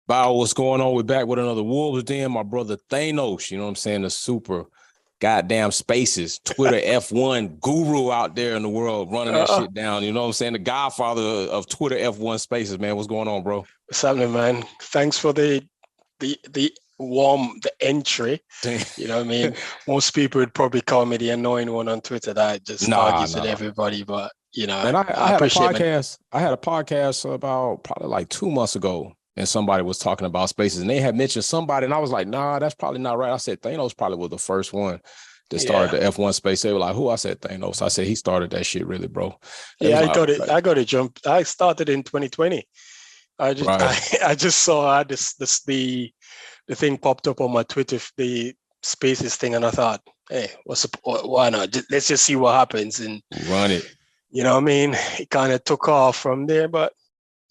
Bow, what's going on? We're back with another Wolves Den. My brother Thanos, you know what I'm saying? The super goddamn spaces, Twitter F1 guru out there in the world running that shit down. You know what I'm saying? The godfather of Twitter F1 spaces, man. What's going on, bro? What's happening, man? Thanks for the entry. You know what I mean? Most people would probably call me the annoying one on Twitter that just argues with everybody, but Man, I had a podcast. I had a podcast about probably like 2 months ago, and somebody was talking about spaces, and they had mentioned somebody, and I was like, nah, that's probably not right. I said Thanos probably was the first one that started the F1 space. They were like, who? I said Thanos. I said he started that shit, really, bro. I got it. Jump. I started in 2020. I just saw the thing popped up on my Twitter, the spaces thing, and I thought, hey, why not? Let's just see what happens and run it. You know what I mean? It kind of took off from there, but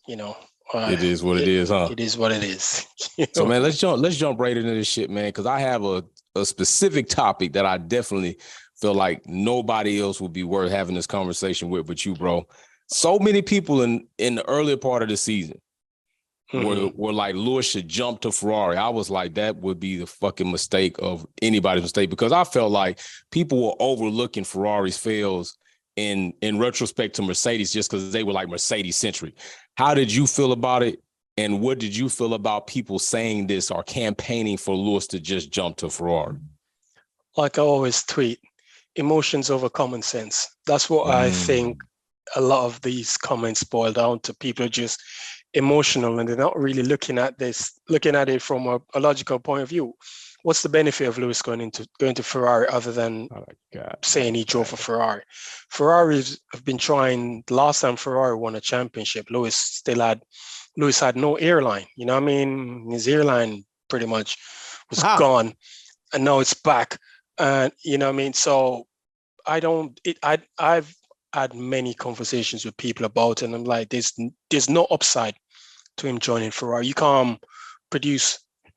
it is what it is, huh? It is what it is. So, man, let's jump right into this shit, man, because I have a specific topic that I definitely feel like nobody else would be worth having this conversation with but you, bro. So many people in the earlier part of the season were like, Lewis should jump to Ferrari. I was like, that would be the fucking mistake of anybody's mistake, because I felt like people were overlooking Ferrari's fails in retrospect to Mercedes just because they were like Mercedes-centric. How did you feel about it? And what did you feel about people saying this or campaigning for Lewis to just jump to Ferrari? Like I always tweet, emotions over common sense. That's what I think a lot of these comments boil down to. People are just emotional and they're not really looking at it from a logical point of view. What's the benefit of Lewis going to Ferrari other than saying he drove for Ferrari? Ferraris have been trying. The last time Ferrari won a championship, Lewis had no airline. You know what I mean? His airline pretty much was gone, and now it's back. And you know what I mean? So I've had many conversations with people about it, and I'm like, there's no upside to him joining Ferrari. You can't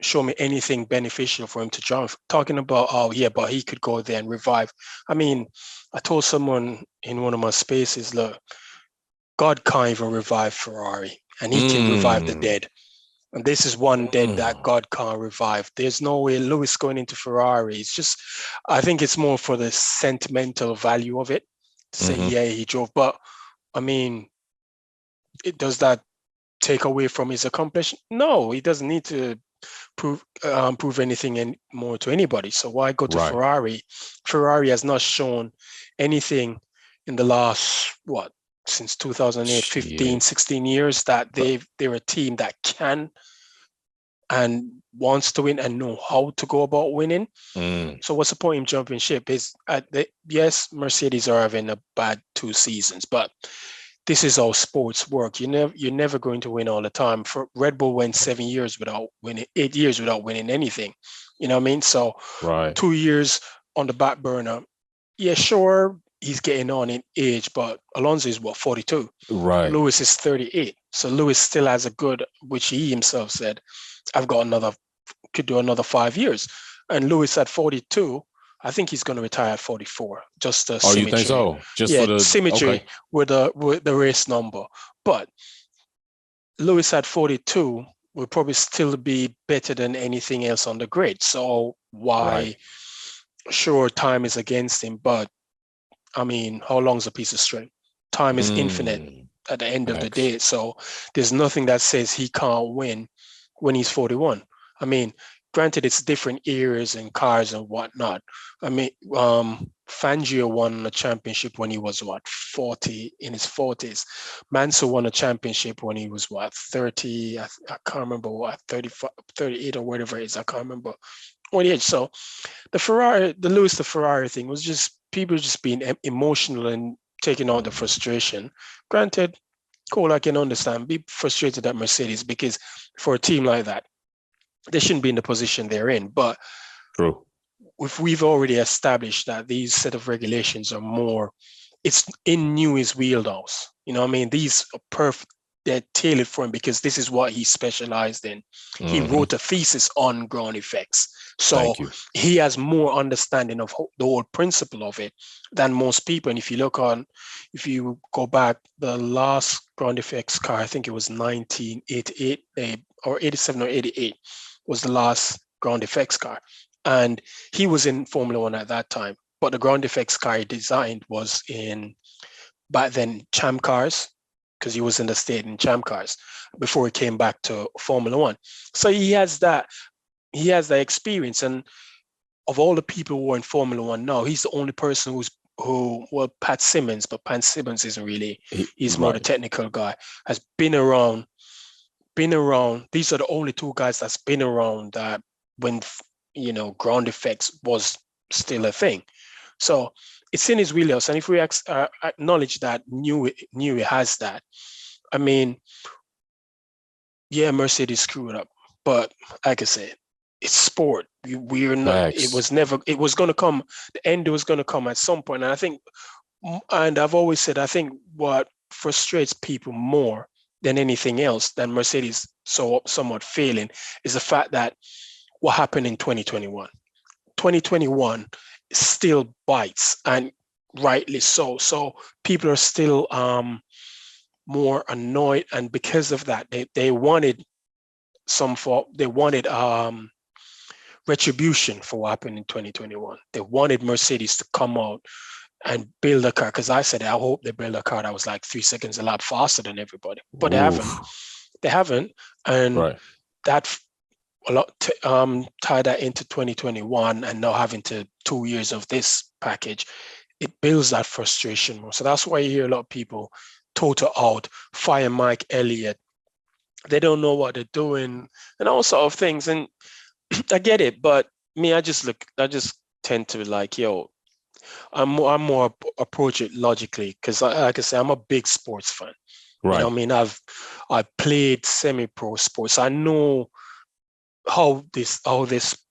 show me anything beneficial for him to join. Talking about, but he could go there and revive. I mean, I told someone in one of my spaces, look, God can't even revive Ferrari, and he can revive the dead. And this is one dead that God can't revive. There's no way Lewis going into Ferrari. It's just, I think it's more for the sentimental value of it. To say, he drove. But, I mean, does that take away from his accomplishment? No, he doesn't need to prove anything more to anybody. So why go to Ferrari? Ferrari has not shown anything in the last, since 2008, 15, 16 years that they're a team that can and wants to win and know how to go about winning. So what's the point in jumping ship? Yes, Mercedes are having a bad 2 seasons, but this is how sports work. You're never going to win all the time. For Red Bull went 7 years without winning, 8 years without winning anything. You know what I mean? So 2 years on the back burner. Yeah, sure, he's getting on in age, but Alonso is 42. Right. Lewis is 38. So Lewis still has a good, which he himself said, could do another 5 years. And Lewis at 42, I think he's going to retire at 44. Just the symmetry. You think so? Just for the symmetry with the race number. But Lewis at 42 will probably still be better than anything else on the grid. So why? Sure, time is against him, but I mean, how long is a piece of string? Time is infinite at the end of the day. So there's nothing that says he can't win when he's 41. I mean, granted, it's different eras and cars and whatnot. I mean, Fangio won a championship when he was 40, in his 40s. Mansell won a championship when he was 30. I can't remember 35, 38 or whatever it is. I can't remember what age. So the Lewis to Ferrari thing was just people just being emotional and taking out the frustration. Granted, cool, I can understand. Be frustrated at Mercedes because for a team like that, they shouldn't be in the position they're in. But true. If we've already established that these set of regulations are more, it's in Newey's wheelhouse. You know what I mean? These are perfect. They're tailored for him because this is what he specialized in. He wrote a thesis on ground effects. So he has more understanding of the whole principle of it than most people. And if you go back, the last ground effects car, I think it was 1988, or 87 or 88 was the last ground effects car. And he was in Formula One at that time. But the ground effects car he designed was in, back then, Champ Cars, because he was in the state in Champ Cars before he came back to Formula One. So he has that experience. And of all the people who are in Formula One now, he's the only person well, Pat Simmons, but Pat Simmons isn't really, he's more the technical guy, has been around. These are the only two guys that's been around that when, ground effects was still a thing. So it's in his wheelhouse. And if we acknowledge that Newey has that, I mean, yeah, Mercedes screwed up, but like I said, it's sport. We're not. It was going to come. The end was going to come at some point. And I think, and I've always said, I think what frustrates people more than anything else, than Mercedes somewhat failing, is the fact that what happened in 2021. 2021 still bites, and rightly so. So people are still more annoyed, and because of that, they wanted retribution for what happened in 2021. They wanted Mercedes to come out and build a car, because I said I hope they build a car that was like 3 seconds a lap faster than everybody, but they haven't, and that a lot tie that into 2021, and now having to 2 years of this package, it builds that frustration more. So that's why you hear a lot of people total out, fire Mike Elliott. They don't know what they're doing, and all sort of things. And I get it, but me, I just tend to like, I'm more approach it logically, because like I say, I'm a big sports fan. Right. You know what I mean? I played semi-pro sports. I know how this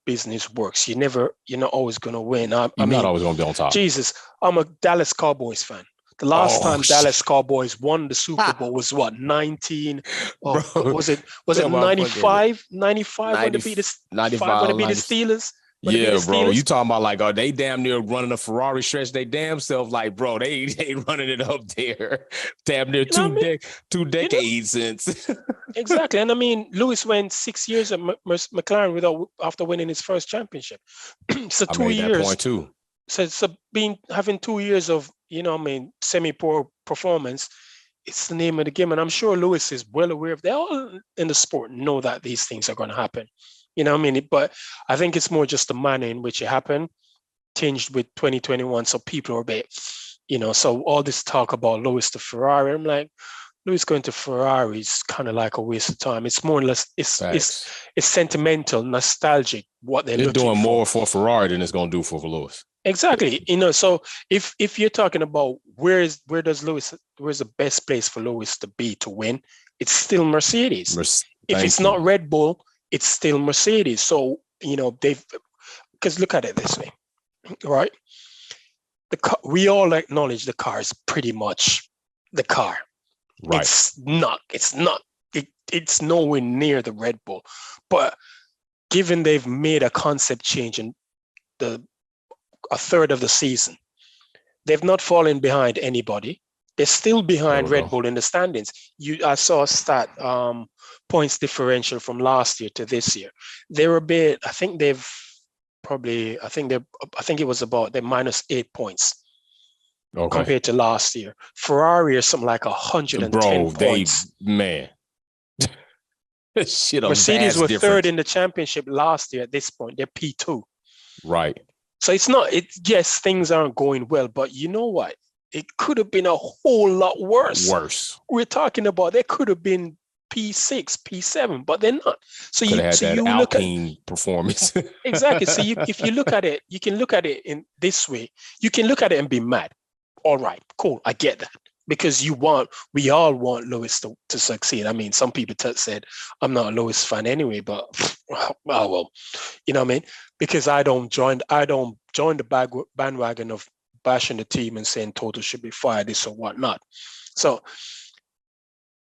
business works. You're not always gonna win. You're not always gonna be on top. Jesus, I'm a Dallas Cowboys fan. The last time Dallas Cowboys won the Super Bowl was what, 19? Was it 95? 95 when they beat the 95 when they beat the Steelers? Yeah, bro. You talking about like, they damn near running a Ferrari stretch they damn self, like, bro, they running it up there. Damn near two decades since. Exactly. And I mean, Lewis went 6 years at McLaren after winning his first championship. So 2 years. That point too. So having 2 years of, semi-pro performance, it's the name of the game. And I'm sure Lewis is well aware of, they all in the sport know that these things are going to happen. But I think it's more just the manner in which it happened, tinged with 2021. So people are a bit, so all this talk about Lewis to Ferrari, I'm like, Lewis going to Ferrari is kind of like a waste of time. It's more or less, it's sentimental, nostalgic, what they're looking for. It's doing more for Ferrari than it's going to do for Lewis. Exactly. So if you're talking about where's the best place for Lewis to be to win, it's still Mercedes. If it's not Red Bull, it's still Mercedes. So, because look at it this way, right? We all acknowledge the car is pretty much the car. Right. It's nowhere near the Red Bull. But given they've made a concept change in a third of the season, they've not fallen behind anybody. They're still behind Red Bull in the standings. I saw a stat, points differential from last year to this year. They're a bit, I think it was about they're -8 points compared to last year. Ferrari is something like 110 points. Mercedes were third in the championship last year at this point. They're P2. Right. So yes, things aren't going well, but you know what? It could have been a whole lot worse. We're talking about they could have been P6, P7, but they're not. So you look at performance. Exactly. So if you look at it, you can look at it in this way. You can look at it and be mad. All right, cool. I get that. Because we all want Lewis to succeed. I mean, some people said, I'm not a Lewis fan anyway, but well, you know what I mean? Because I don't join the bandwagon of bashing the team and saying Toto should be fired, this or whatnot. So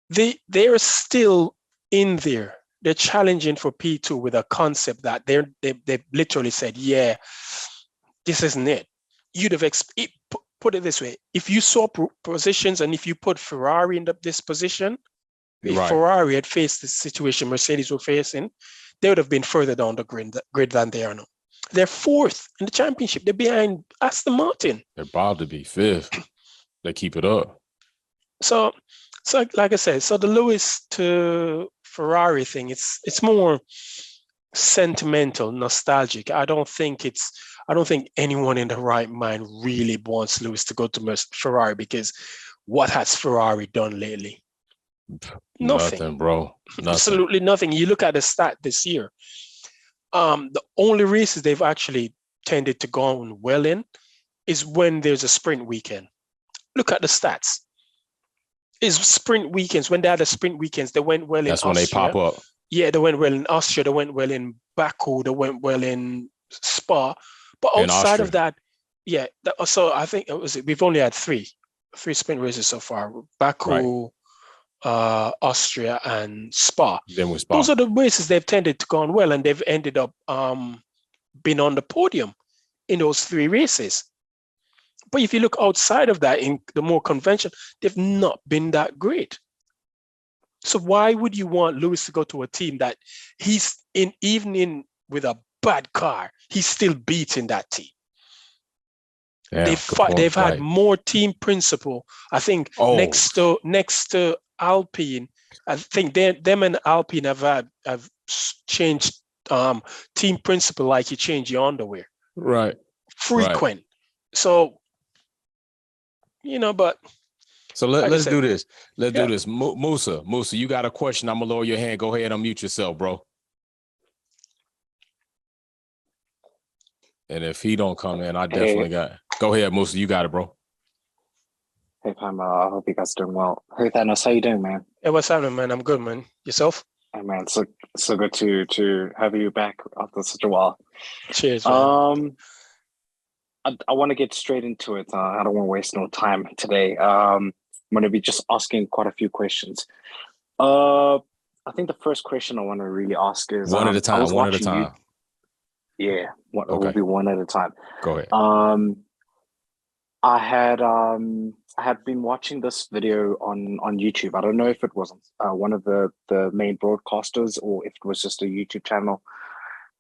they're still in there. They're challenging for P2 with a concept that they've literally said, yeah, this isn't it. You'd have put it this way: if you saw positions and if you put Ferrari in this position, If Right. Ferrari had faced the situation Mercedes were facing, they would have been further down the grid than they are now. They're fourth in the championship. They're behind Aston Martin. They're about to be fifth. They keep it up. So like I said, so the Lewis to Ferrari thing, it's more sentimental, nostalgic. I don't think anyone in the right mind really wants Lewis to go to Ferrari, because what has Ferrari done lately? Nothing, bro. Nothing. Absolutely nothing. You look at the stat this year. The only races they've actually tended to go on well in is when there's a sprint weekend. Look at the stats. Is sprint weekends. When they had the sprint weekends, they went well in Austria. That's when they pop up. Yeah, they went well in Austria. They went well in Baku. They went well in Spa. But outside of that, yeah. So I think we've only had three sprint races so far: Baku, Austria, and Spa. Then with Spa. Those are the races they've tended to go on well, and they've ended up being on the podium in those three races. But if you look outside of that, in the more conventional, they've not been that great. So why would you want Lewis to go to a team that he's in, even in with a bad car, he's still beating that team? Yeah, they've had more team principle. I think next to Alpine, I think them and Alpine have changed team principle like you change your underwear. Right. Frequent. Right. So, but. So let's do this. Let's do this. Musa, you got a question. I'm going to lower your hand. Go ahead. Unmute yourself, bro. And if he don't come in, I definitely got it. Go ahead, Musa. You got it, bro. Hey, Pam. I hope you guys are doing well. Hey, Thanos. How you doing, man? Hey, what's happening, man? I'm good, man. Yourself? Hey, man. So good to have you back after such a while. Cheers, man. I want to get straight into it. I don't want to waste no time today. I'm going to be just asking quite a few questions. I think the first question I want to really ask is one at a time. Yeah, it will be one at a time. Go ahead. I had been watching this video on YouTube. I don't know if it was one of the main broadcasters or if it was just a YouTube channel,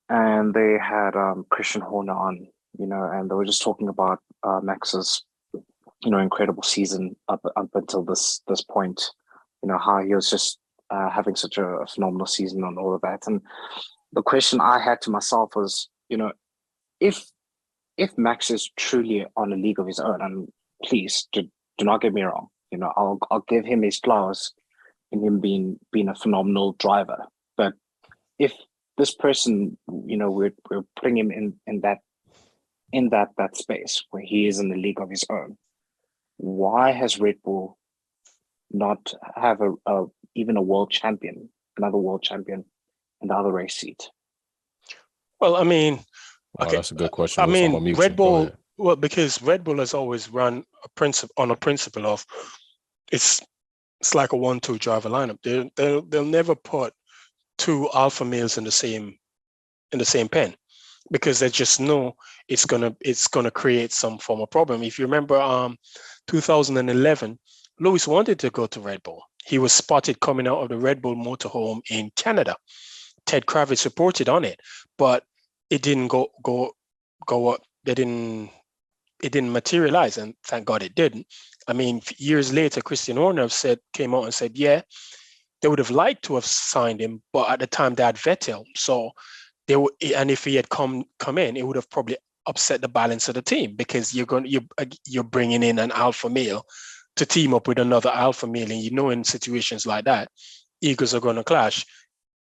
and they had Christian Horner on, and they were just talking about Max's, incredible season up until this point, how he was just having such a phenomenal season and all of that. And the question I had to myself was, if Max is truly on a league of his own, and please do not get me wrong, I'll give him his flowers in him being a phenomenal driver. But if this person, we're putting him in that space where he is in the league of his own, why has Red Bull not have even another world champion in the other race seat? Well, I mean, okay, that's a good question. I mean, Red Bull. Well, because Red Bull has always run a principle of it's like a 1-2 driver lineup. They'll never put two alpha males in the same pen, because they just know it's gonna create some form of problem. If you remember, 2011, Lewis wanted to go to Red Bull. He was spotted coming out of the Red Bull motorhome in Canada. Ted Kravitz reported on it, but it didn't go up. It didn't materialize, and thank God it didn't. I mean, years later, Christian Horner came out and said, yeah, they would have liked to have signed him, but at the time they had Vettel, so and if he had come in, it would have probably upset the balance of the team, because you're bringing in an alpha male to team up with another alpha male, and in situations like that, egos are going to clash.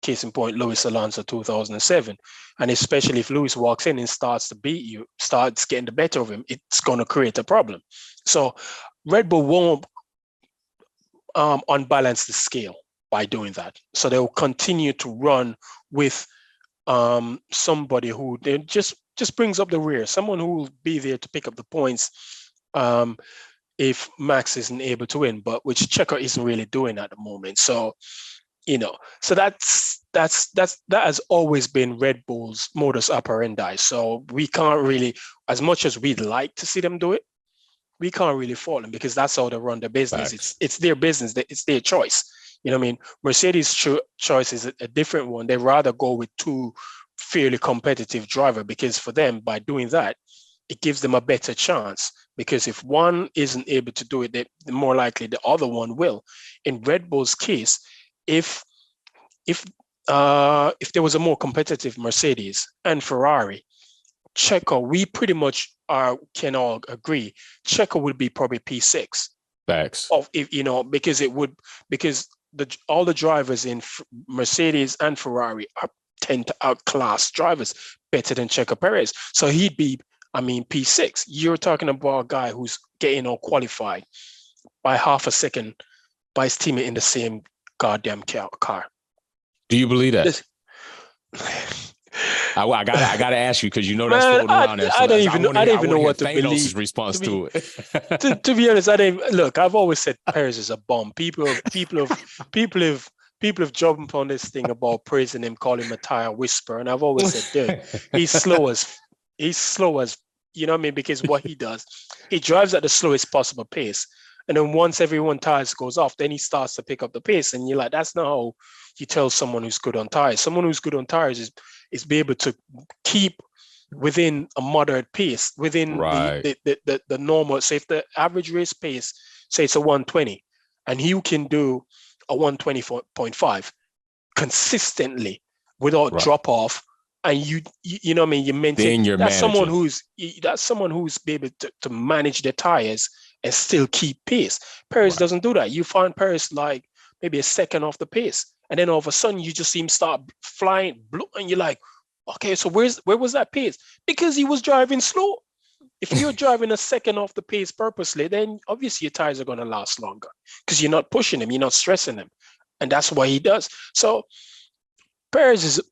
Case in point, Lewis Alonso 2007. And especially if Lewis walks in and starts to beat you, starts getting the better of him, it's going to create a problem. So Red Bull won't unbalance the scale by doing that. So they'll continue to run with somebody who they just brings up the rear, someone who will be there to pick up the points if Max isn't able to win, but which Checo isn't really doing at the moment. So so that has always been Red Bull's modus operandi. So we can't really, as much as we'd like to see them do it, we can't really fault them, because that's how they run their business. It's their business. It's their choice. You know what I mean? Mercedes' choice is a different one. They rather go with two fairly competitive driver, because for them, by doing that, it gives them a better chance. Because if one isn't able to do it, the more likely the other one will. In Red Bull's case, if there was a more competitive Mercedes and Ferrari, Checo, we pretty much can all agree, Checo would be probably P6. Facts. Of, if you know, because all the drivers in Mercedes and Ferrari tend to outclass drivers better than Checo Perez. So he'd be, P6. You're talking about a guy who's getting all qualified by half a second by his teammate in the same goddamn car. Do you believe that? I gotta ask you, because you know that's floating around there. So I don't even know what to Thanos' believe. response to it. to be honest, look. I've always said Perez is a bomb. People have jumped on this thing about praising him, calling him a tire whisperer, and I've always said, dude, he's slow as you know what I mean? Because what he does, he drives at the slowest possible pace. And then once everyone tires goes off, then he starts to pick up the pace. And you're like, that's not how you tell someone who's good on tires. Someone who's good on tires is be able to keep within a moderate pace, within the normal. Say if the average race pace, say it's a 120, and you can do a 120.5 consistently without drop off, and you know what I mean, you maintain. That's someone who's be able to manage the tires and still keep pace. Perez doesn't do that. You find Perez like maybe a second off the pace, and then all of a sudden you just see him start flying, and you're like, okay, so where was that pace? Because he was driving slow. If you're driving a second off the pace purposely, then obviously your tires are going to last longer, because you're not pushing them, you're not stressing them, and that's what he does. So Perez is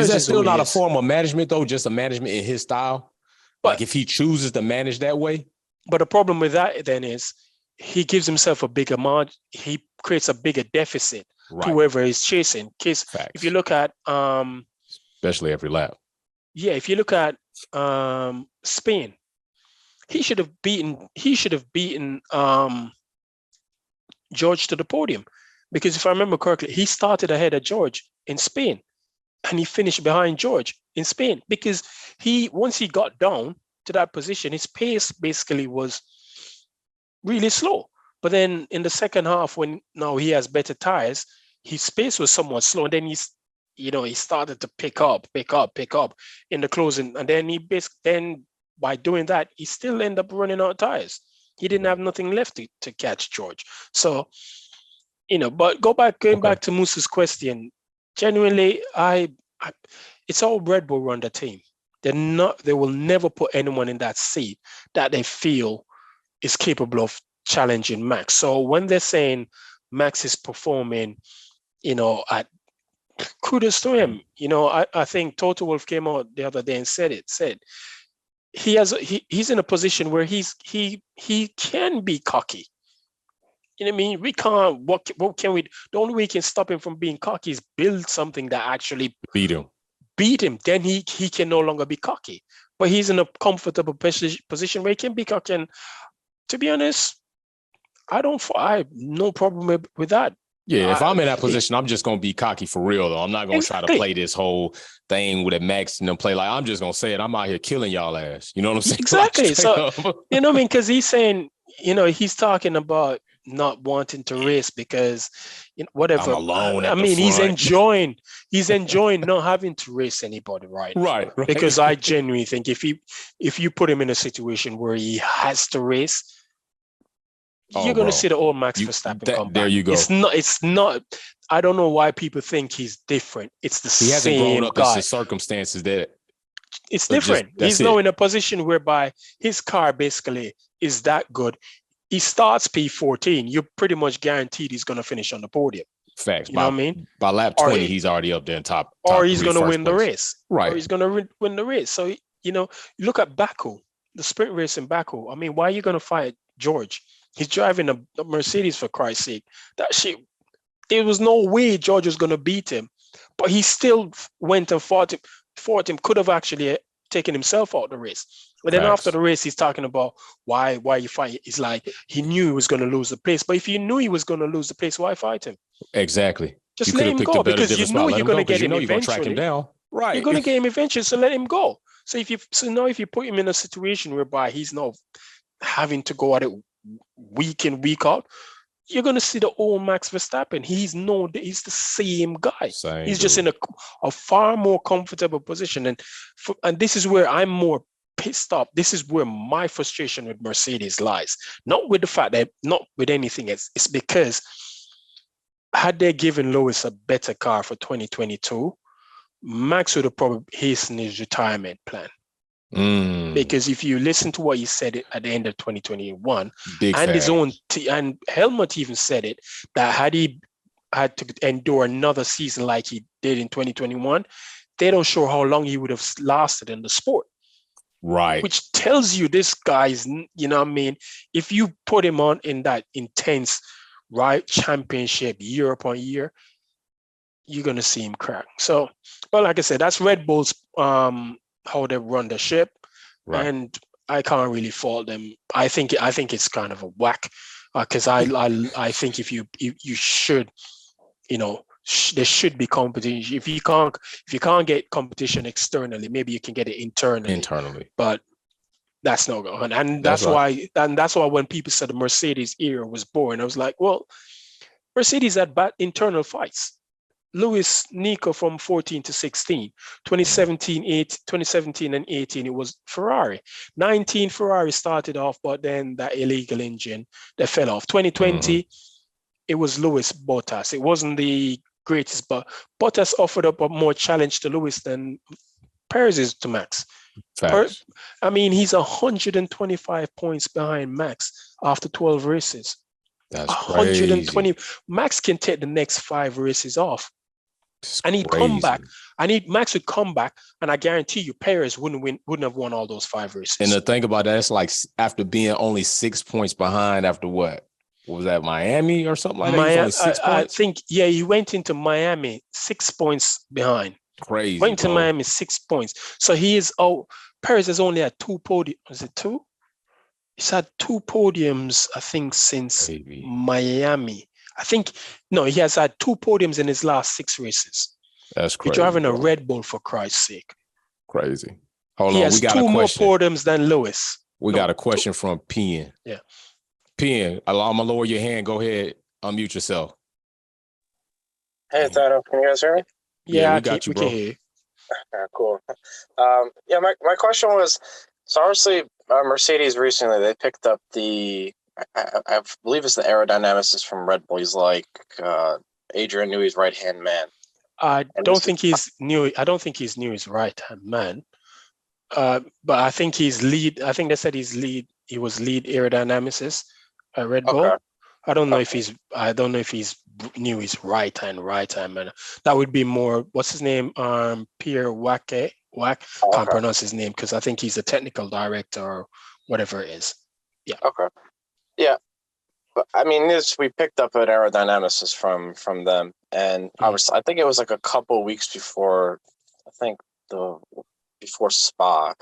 that still not a form of management, though? Just a management in his style? But like if he chooses to manage that way? But the problem with that then is he gives himself a bigger margin. He creates a bigger deficit to whoever he's chasing. Because if you look at especially every lap. Yeah, if you look at Spain, he should have beaten George to the podium. Because if I remember correctly, he started ahead of George in Spain, and he finished behind George in Spain, because once he got down to that position, his pace basically was really slow. But then in the second half, when now he has better tires, his pace was somewhat slow, and then he started to pick up in the closing, and then by doing that, he still ended up running out of tires. He didn't have nothing left to catch George. So, but going back to Musa's question, genuinely, it's all Red Bull run the team. They will never put anyone in that seat that they feel is capable of challenging Max. So when they're saying Max is performing, at kudos to him. I think Toto Wolff came out the other day and said he's in a position where he can be cocky. You know what I mean? We can't. What can we? The only way we can stop him from being cocky is build something that actually beat him. Then he can no longer be cocky. But he's in a comfortable position where he can be cocky. And to be honest, I have no problem with that. Yeah, if I'm in that position, I'm just gonna be cocky for real though. I'm not gonna try to play this whole thing with a Max and play like I'm just gonna say it. I'm out here killing y'all ass. You know what I'm saying? Exactly. So you know what I mean? Because he's saying, he's talking about not wanting to race because whatever. I'm alone. He's enjoying not having to race anybody, right? Right. Because I genuinely think if you put him in a situation where he has to race, you're going to see the old Max Verstappen come back. There you go. It's not. I don't know why people think he's different. It's the same guy. He hasn't grown up in the circumstances that. It's different. He's now in a position whereby his car basically is that good. He starts P14. You're pretty much guaranteed he's going to finish on the podium. Facts. You know what I mean? By lap 20, he's already up there in top. Or he's going to win the race. Right. Or he's going to win the race. So, you look at Baku, the sprint race in Baku. I mean, why are you going to fight George? He's driving a Mercedes, for Christ's sake. That shit, there was no way George was going to beat him. But he still went and fought him. Could have actually taking himself out the race. But then Facts. after the race, he's talking about why you fight. It's like he knew he was going to lose the place. But if you knew he was going to lose the place, why fight him? Exactly. Just You let could have him picked go a better because you different know spot. Let you're him going go to because get you him know you're gonna track him eventually. down. Right. You're going to get him eventually, so let him go. So if you put him in a situation whereby he's not having to go at it week in, week out, you're going to see the old Max Verstappen. He's the same guy. Same He's just dude. in a far more comfortable position. And this is where I'm more pissed off. This is where my frustration with Mercedes lies. Not with the fact that, not with anything else. It's because had they given Lewis a better car for 2022, Max would have probably hastened his retirement plan. Because if you listen to what he said at the end of 2021, Big and his fact. own and Helmut even said it, that had he had to endure another season like he did in 2021, they don't show how long he would have lasted in the sport. Right. Which tells you this guy's, you know what I mean? If you put him on in that intense championship year upon year, you're gonna see him crack. So, well, like I said, that's Red Bull's how they run the ship. Right. And I can't really fault them. I think it's kind of a whack because I think if you should, you know, there should be competition. If you can't get competition externally, maybe you can get it internally. But that's not going on. And that's why when people said the Mercedes era was boring, I was like, well, Mercedes had bad internal fights. Lewis, Nico from 14 to 16, 2017 and 18, it was Ferrari. 19, Ferrari started off, but then that illegal engine, that fell off. 2020, it was Lewis Bottas. It wasn't the greatest, but Bottas offered up a more challenge to Lewis than Perez is to Max. I mean, he's 125 points behind Max after 12 races. That's 120. crazy. Max can take the next 5 races off. And he'd crazy. come back. Max would come back, and I guarantee you, Perez wouldn't have won all those 5 races. And the thing about that, it's like after being only 6 points behind after what was that, Miami or something like that? Miami, only 6 I points? think, yeah, he went into Miami 6 points behind. Crazy. Went to Miami 6 points. So he is Perez has only had 2 podiums. Was it 2? He's had 2 podiums, I think, since Miami. I think, no, he has had 2 podiums in his last 6 races. That's crazy. You're driving a Red Bull, for Christ's sake. Crazy. Hold he on, has we got 2 a question. more podiums than Lewis. We got a question from Pian. Yeah. Pian, I'm gonna lower your hand. Go ahead, unmute yourself. Hey, Thado, can you guys hear me? Yeah, we got you, bro. We can hear you. Yeah, cool. Yeah, my question was, so obviously Mercedes recently, they picked up I believe it's the aerodynamicist from Red Bull. He's like Adrian Newey's right-hand man. I don't think he's Newey's right-hand man. But I think he's lead. I think they said he was lead aerodynamicist at Red Bull. Okay. I don't know if he's Newey's right-hand man. That would be more, what's his name? Pierre Wack. Can't pronounce his name because I think he's a technical director or whatever it is. Yeah. Okay. Yeah. But I mean, we picked up an aerodynamicist from them, and I think it was like a couple weeks before, before Spa.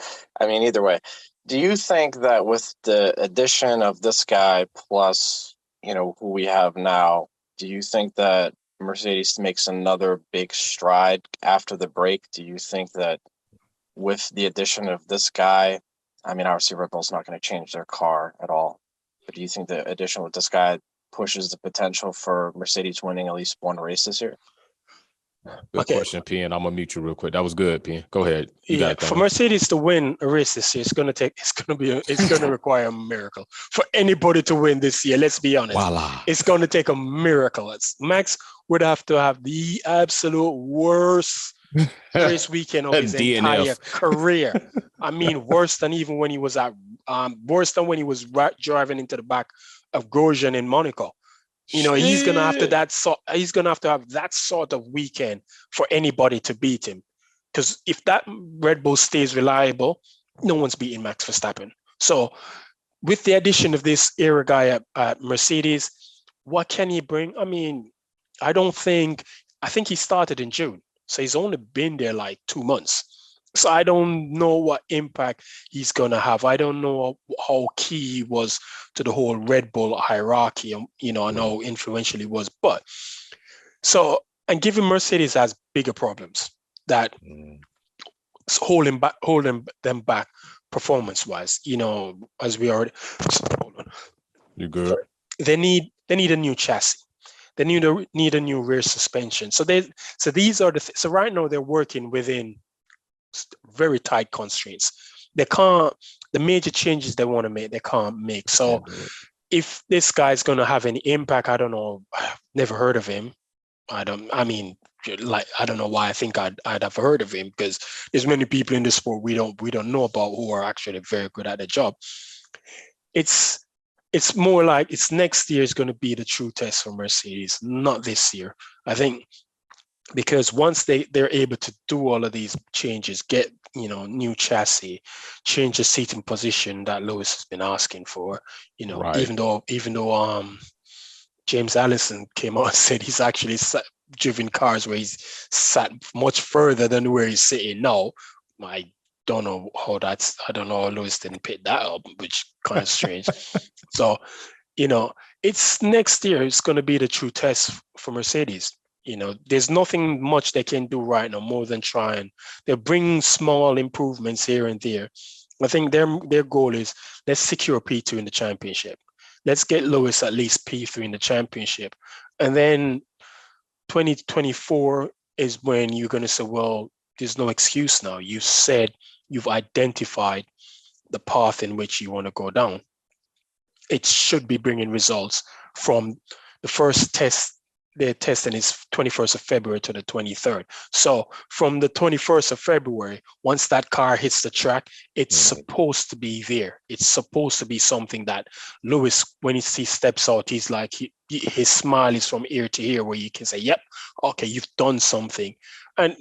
I mean, either way, do you think that with the addition of this guy plus, who we have now, do you think that Mercedes makes another big stride after the break? Do you think that with the addition of this guy, I mean, obviously Red Bull's not going to change their car at all, but do you think the addition with this guy pushes the potential for Mercedes winning at least 1 race this year? Good question, Pian. I'm gonna mute you real quick. That was good, Pian. Go ahead. For Mercedes to win a race this year, it's gonna require a miracle. For anybody to win this year, let's be honest. Voila. It's gonna take a miracle. Max would have to have the absolute worst race weekend of his entire career. I mean, worse than when he was driving into the back of Grosjean in Monaco. He's gonna have to have that sort of weekend for anybody to beat him. Because if that Red Bull stays reliable, no one's beating Max Verstappen. So with the addition of this era guy at Mercedes, what can he bring? I mean, I think he started in June. So he's only been there like 2 months. So I don't know what impact he's going to have. I don't know how key he was to the whole Red Bull hierarchy, and how influential he was. But so, and given Mercedes has bigger problems that holding them back performance-wise, as we already. Hold on. You good? They need a new chassis. They need a new rear suspension. So these are so right now they're working within very tight constraints. They can't, the major changes they want to make, they can't make. So if this guy's going to have any impact, I don't know. I've never heard of him. I don't know why I think I'd have heard of him, because there's many people in the sport we don't know about who are actually very good at the job. It's more like it's next year is going to be the true test for Mercedes, not this year. I think because once they're able to do all of these changes, get new chassis, change the seating position that Lewis has been asking for, Right. even though James Allison came out and said he's actually driven cars where he's sat much further than where he's sitting now. I don't know how Lewis didn't pick that up, which kind of strange. So, it's next year. It's going to be the true test for Mercedes. There's nothing much they can do right now more than trying. They're bringing small improvements here and there. I think their goal is, let's secure P2 in the championship. Let's get Lewis at least P3 in the championship. And then 2024 is when you're going to say, well, there's no excuse now. You've identified the path in which you want to go down. It should be bringing results from the first test. They're testing is 21st of February to the 23rd. So from the 21st of February, once that car hits the track, it's supposed to be there. It's supposed to be something that Lewis, when he steps out, he's like, his smile is from ear to ear, where you can say, yep, okay, you've done something. And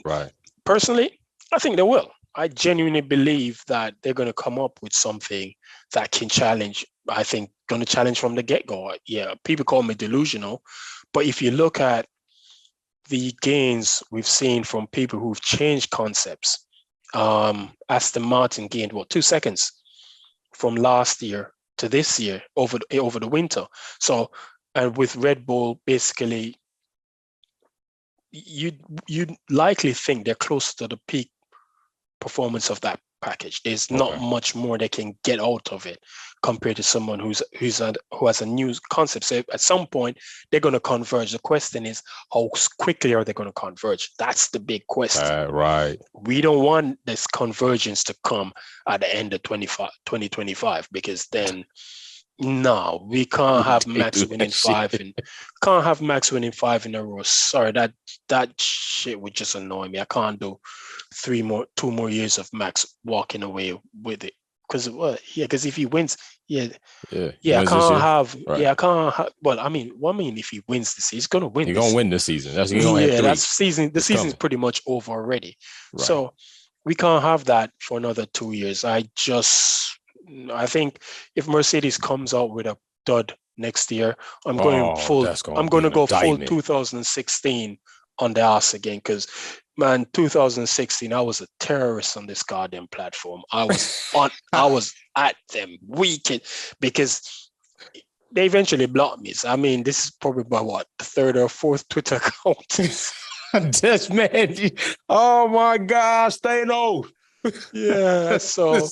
personally, I think they will. I genuinely believe that they're going to come up with something that can challenge. I think going to challenge from the get-go. Yeah, people call me delusional, but if you look at the gains we've seen from people who've changed concepts, Aston Martin gained 2 seconds from last year to this year over the winter. So, and with Red Bull, basically, you'd likely think they're close to the peak performance of that package. There's not much more they can get out of it compared to someone who has a new concept. So at some point they're going to converge. The question is, how quickly are they going to converge? That's the big question. Right. We don't want this convergence to come at the end of 2025, because then no, we can't have Max winning five in a row. Sorry, that shit would just annoy me. I can't do 2 more years of Max walking away with it. Because if he wins, I can't have. Right. Yeah, I can't have. Well, I mean, if he wins this, he's gonna win. He's gonna win this season. That's season. The season's pretty much over already. Right. So we can't have that for another 2 years. I think if Mercedes comes out with a dud next year, I'm going to go full 2016 on the ass again, because man, 2016, I was a terrorist on this goddamn platform. I was at them weekend, because they eventually blocked me. So, I mean, this is probably my the third or fourth Twitter account. Just man, oh my gosh, they know. Yeah, so.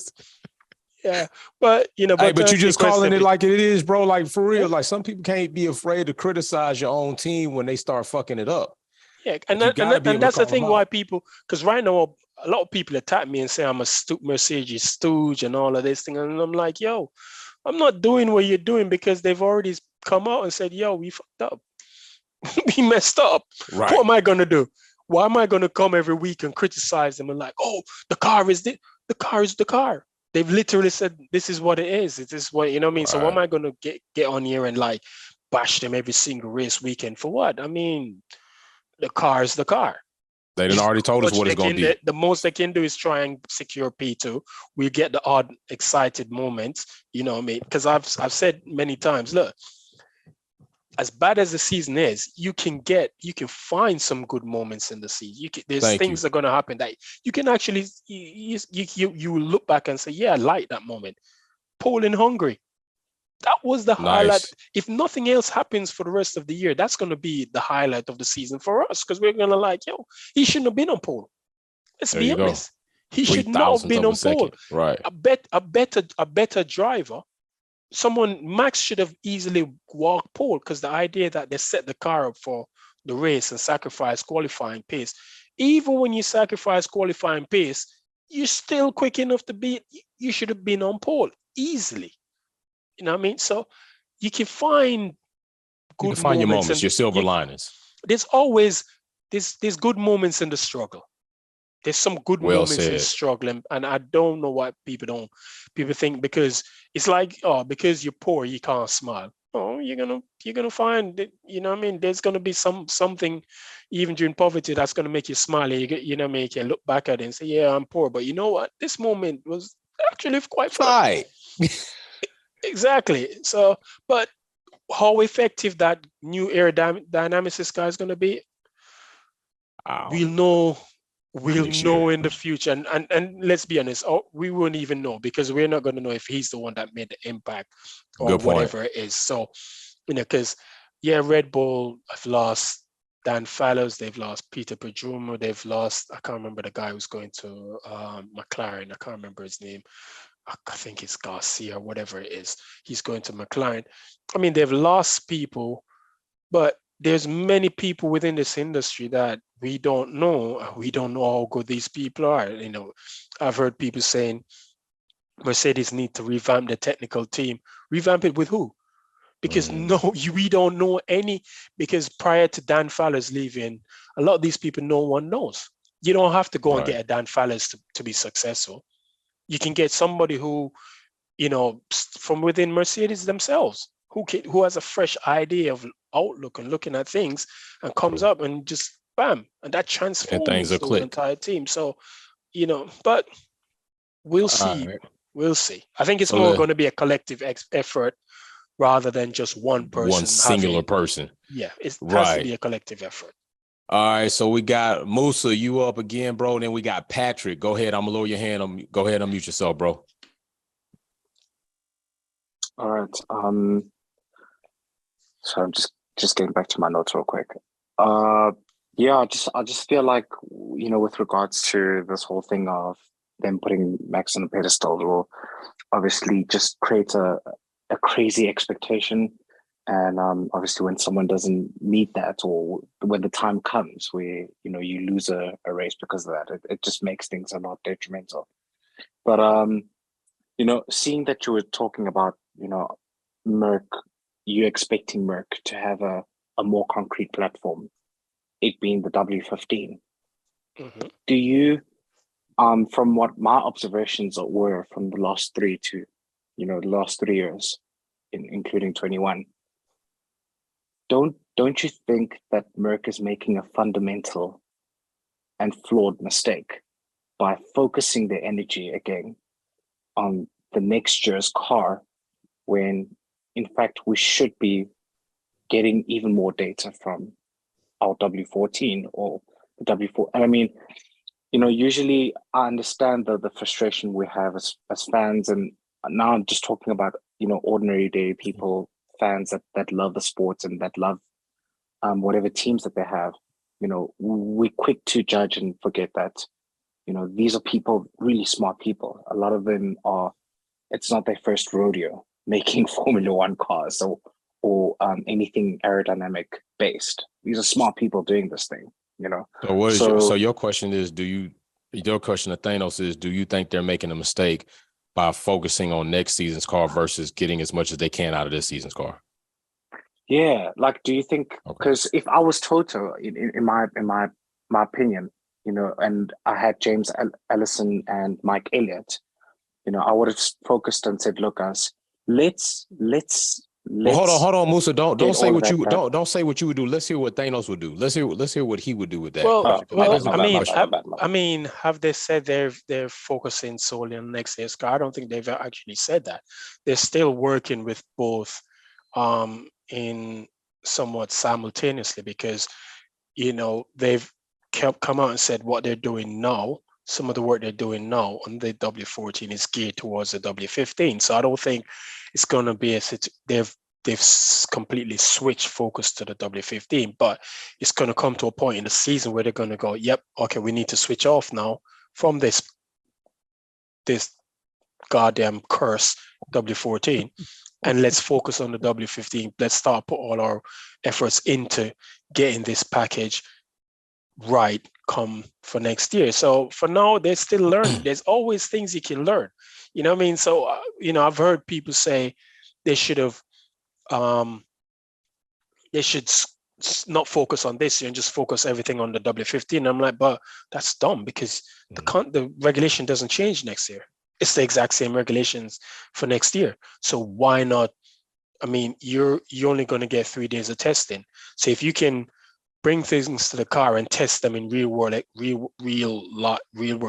Yeah, but but you just calling it like it is, bro. Like for real, like some people can't be afraid to criticize your own team when they start fucking it up. Yeah, and that's the thing why people, because right now a lot of people attack me and say I'm a Mercedes stooge and all of this thing, and I'm like, yo, I'm not doing what you're doing, because they've already come out and said, yo, we fucked up, we messed up. Right. What am I gonna do? Why am I gonna come every week and criticize them and like, oh, the car is the car. They've literally said, this is what it is. It is what, you know what I mean? Right. So why am I going to get on here and like bash them every single race weekend for what? I mean, the car is the car. They done already told us what it's going to be. The most they can do is try and secure P2. We get the odd excited moments, you know what I mean? Because I've said many times, look, as bad as the season is, you can find some good moments in the season. There's Thank things that are going to happen that you can actually you will look back and say, yeah, I like that moment. Poland, Hungary, that was the highlight. Nice. If nothing else happens for the rest of the year, that's going to be the highlight of the season for us, because we're going to like, yo, he shouldn't have been on pole. Let's There be you go. honest. He Three should not have thousandths been of a on pole. second. Right. A better driver. Max should have easily walked pole, because the idea that they set the car up for the race and sacrifice qualifying pace. Even when you sacrifice qualifying pace, you're still quick enough to beat. You should have been on pole easily. You know what I mean? So you can find You good can find your moments, moments, and your silver linings. there's always there's good moments in the struggle. There's some good Well moments in said. struggling, and I don't know why people think, because it's like, oh, because you're poor you can't smile. Oh, you're gonna find that, you know what I mean, there's gonna be something even during poverty that's gonna make you smile. You know what I mean, you can look back at it and say, yeah, I'm poor, but you know what, this moment was actually quite fun. Right. Exactly. So, but how effective that new aerodynamicist guy is gonna be, Wow. we'll Next know year. in the future, and let's be honest, we won't even know, because we're not going to know if he's the one that made the impact or Good point. whatever it is. So, because Red Bull have lost Dan Fallows, they've lost Peter Pedromo, they've lost, I can't remember the guy who's going to McLaren, I can't remember his name, I think it's Garcia or whatever it is, he's going to McLaren. I mean, they've lost people, but there's many people within this industry that we don't know. We don't know how good these people are. You know, I've heard people saying Mercedes need to revamp the technical team. Revamp it with who? Because we don't know any. Because prior to Dan Fallows leaving, a lot of these people no one knows. You don't have to go and get a Dan Fallows to be successful. You can get somebody who, you know, from within Mercedes themselves, who has a fresh idea of outlook and looking at things, and comes up and just bam, and that transforms the entire team. So, you know, but we'll see. Right. We'll see. I think it's more going to be a collective effort rather than just one person. One singular person. Yeah, it has to be a collective effort. All right, so we got Musa, you up again, bro. Then we got Patrick. Go ahead. I'm gonna lower your hand. Go ahead, unmute yourself, bro. All right. So I'm just getting back to my notes real quick. Yeah, I just feel like, you know, with regards to this whole thing of them putting Max on a pedestal, will obviously just create a crazy expectation. And obviously when someone doesn't meet that, or when the time comes where, you know, you lose a race because of that, it just makes things a lot detrimental. But you know, seeing that you were talking about, you know, Merc, you expecting Merc to have a more concrete platform, it being the W15. Mm-hmm. Do you, from what my observations were from the last the last 3 years, including 21, don't you think that Merc is making a fundamental and flawed mistake by focusing their energy again on the next year's car, when in fact we should be getting even more data from our W14 or the W4? And I mean, you know, usually I understand the frustration we have as fans, and now I'm just talking about, you know, ordinary day people, fans that love the sports and that love whatever teams that they have. You know, we're quick to judge and forget that, you know, these are people, really smart people. A lot of them are, it's not their first rodeo making Formula One cars or anything aerodynamic based. These are smart people doing this thing, you know. So your question is, your question to Thanos is, do you think they're making a mistake by focusing on next season's car versus getting as much as they can out of this season's car? Yeah, like, do you think, because if I was Toto, in my opinion, you know, and I had James Ellison and Mike Elliott, you know, I would have focused and said, look, guys, let's Well, hold on, Musa. Don't say what you don't say what you would do. Let's hear what Thanos would do. Let's hear what he would do with that. Well, I mean, have they said they're focusing solely on next year's car? I don't think they've actually said that. They're still working with both in somewhat simultaneously because, you know, they've come out and said what they're doing now. Some of the work they're doing now on the W14 is geared towards the W15. So I don't think it's going to be they've completely switched focus to the W15, but it's going to come to a point in the season where they're going to go, yep, okay, we need to switch off now from this goddamn curse W14, and let's focus on the W15. Let's start put all our efforts into getting this package right come for next year. So for now, they're still learning. There's always things you can learn. You know what I mean? So, you know, I've heard people say they should have, they should not focus on this year and just focus everything on the W15. I'm like, but that's dumb because the regulation doesn't change next year. It's the exact same regulations for next year. So why not? I mean, you're only going to get 3 days of testing. So if you can bring things to the car and test them in real world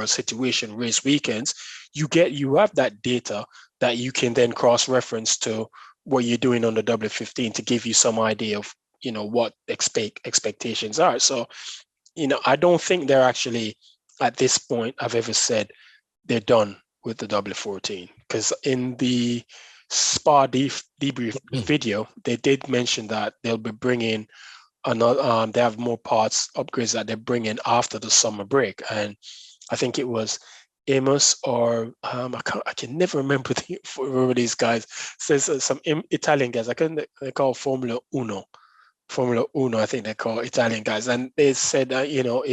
situation, race weekends, you have that data that you can then cross-reference to what you're doing on the W15 to give you some idea of, you know, what expectations are. So, you know, I don't think they're actually at this point I've ever said they're done with the W14, because in the Spa debrief video, they did mention that they'll be bringing another, they have more parts upgrades that they're bringing after the summer break. And I think it was Amos or I can never remember these guys. Says some Italian guys. They call Formula Uno. I think they call Italian guys, and they said that, you know,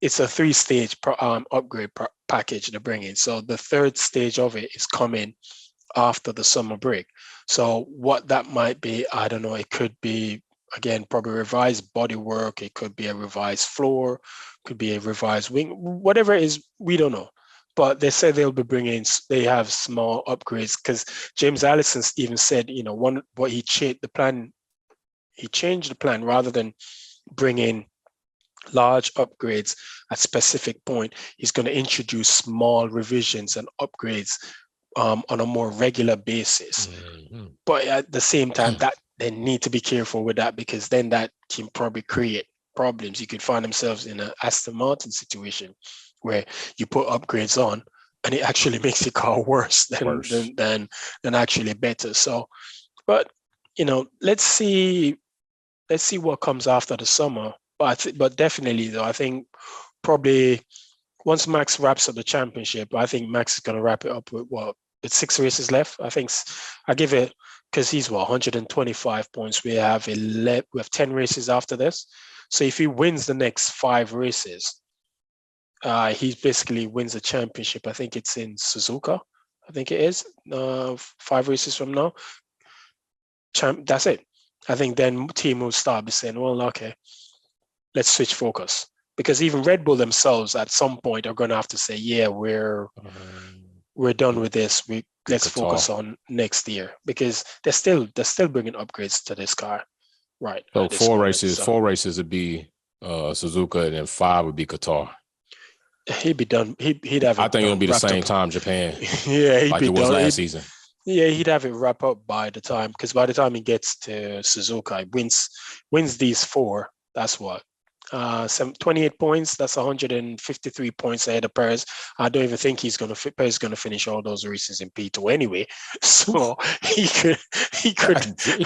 it's a 3-stage upgrade package they're bringing. So the 3rd stage of it is coming after the summer break. So what that might be, I don't know. It could be, again, probably revised bodywork. It could be a revised floor, could be a revised wing, whatever it is, we don't know. But they said they have small upgrades, because James Allison even said, you know, he changed the plan rather than bringing large upgrades at specific point. He's going to introduce small revisions and upgrades on a more regular basis. Mm-hmm. But at the same time, that they need to be careful with that, because then that can probably create problems. You could find themselves in an Aston Martin situation where you put upgrades on and it actually makes your car worse than actually better. So, but you know, let's see what comes after the summer. But definitely, though, I think probably once Max wraps up the championship, I think Max is going to wrap it up with 6 races left. I think I give it, because he's 125 points. We have 10 races after this. So if he wins the next 5 races, he basically wins the championship. I think it's in Suzuka. I think it is 5 races from now. That's it. I think then team will start be saying, well, okay, let's switch focus, because even Red Bull themselves at some point are going to have to say, yeah, we're done with this. Let's focus on next year, because they're still bringing upgrades to this car, right? So 4 races would be Suzuka, and then 5 would be Qatar. He'd be done. He'd have. I think it'll be the same time Japan. Yeah, he'd like be it was done. last season. Yeah, he'd have it wrap up by the time, because by the time he gets to Suzuka, he wins these 4. That's what 28 points. That's 153 points ahead of Perez. I don't even think Perez is going to finish all those races in P2 anyway. So he could.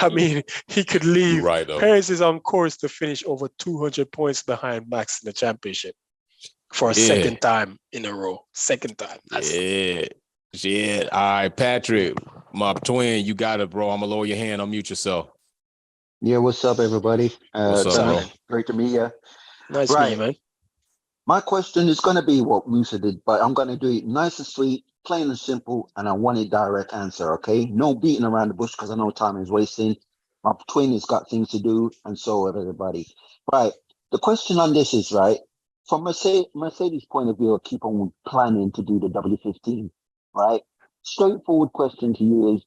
I mean, he could leave. Right, though. Perez is on course to finish over 200 points behind Max in the championship for a second time in a row. Second time. Yeah. All right, Patrick, my twin, you got it, bro. I'm gonna lower your hand. Unmute yourself. Yeah, what's up, everybody? What's up, bro? Great to meet you. Nice to meet you, man. My question is going to be what Musa did, but I'm going to do it nice and sweet, plain and simple, and I want a direct answer, okay? No beating around the bush, because I know time is wasting. My twin has got things to do, and so have everybody. Right. The question on this is, right, from Mercedes' point of view, keep on planning to do the W15, right? Straightforward question to you is,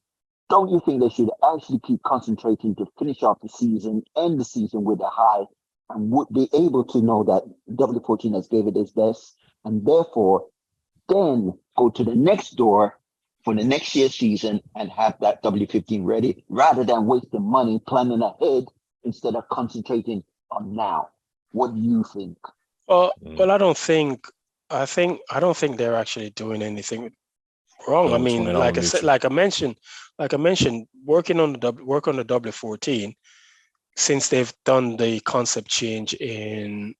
don't you think they should actually keep concentrating to finish off the season, end the season with a high, and would be able to know that W14 has gave it its best, and therefore then go to the next door for the next year's season and have that W15 ready rather than wasting money planning ahead instead of concentrating on now. What do you think? Well, I don't think they're actually doing anything wrong. I mean, like I said, like I mentioned, working on the W14, since they've done the concept change in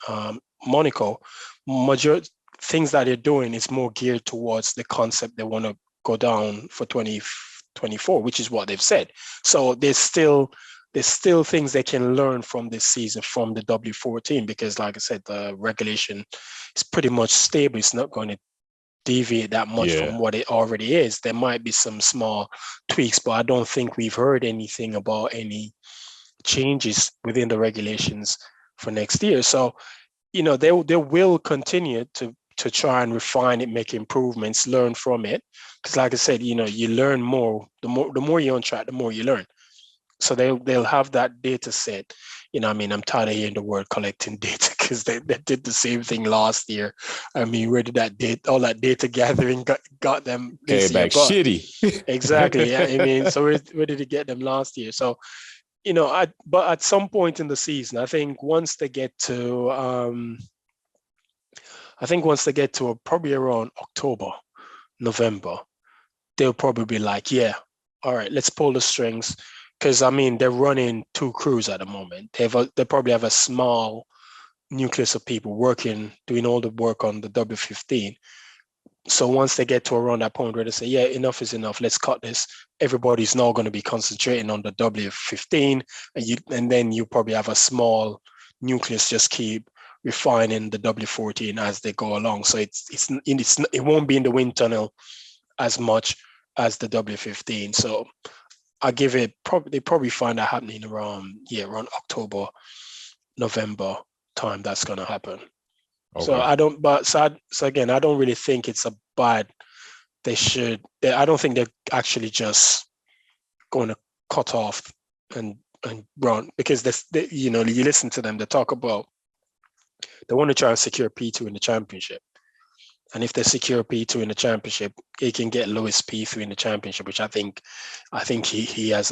Monaco, major things that they're doing is more geared towards the concept they want to go down for 2024, which is what they've said. So there's still things they can learn from this season from the W14, because like I said, the regulation is pretty much stable. It's not going to deviate that much from what it already is. There might be some small tweaks, but I don't think we've heard anything about any changes within the regulations for next year. So, they will continue to try and refine it, make improvements, learn from it. Because like I said, you learn more. The more you're on track, the more you learn. So they'll have that data set. I'm tired of hearing the word collecting data, because they did the same thing last year. I mean, where did all that data gathering got them this year? Came back shitty. Exactly. I mean, so where did it get them last year? So, but at some point in the season, I think once they get to probably around October, November, they'll probably be like, yeah, all right, let's pull the strings. Because I mean, they're running 2 crews at the moment. They probably have a small nucleus of people doing all the work on the W15. So once they get to around that point where they say, yeah, enough is enough, let's cut this, everybody's now going to be concentrating on the W15, and then you probably have a small nucleus just keep refining the W14 as they go along. So it won't be in the wind tunnel as much as the W15. So I give it they probably find that happening around October, November time. That's going to happen. Okay. So again, I don't really think it's a bad. I don't think they're actually just going to cut off and run, because you listen to them, they talk about they want to try and secure P2 in the championship. And if they secure P2 in the championship, he can get Lewis P3 in the championship, which I think he has.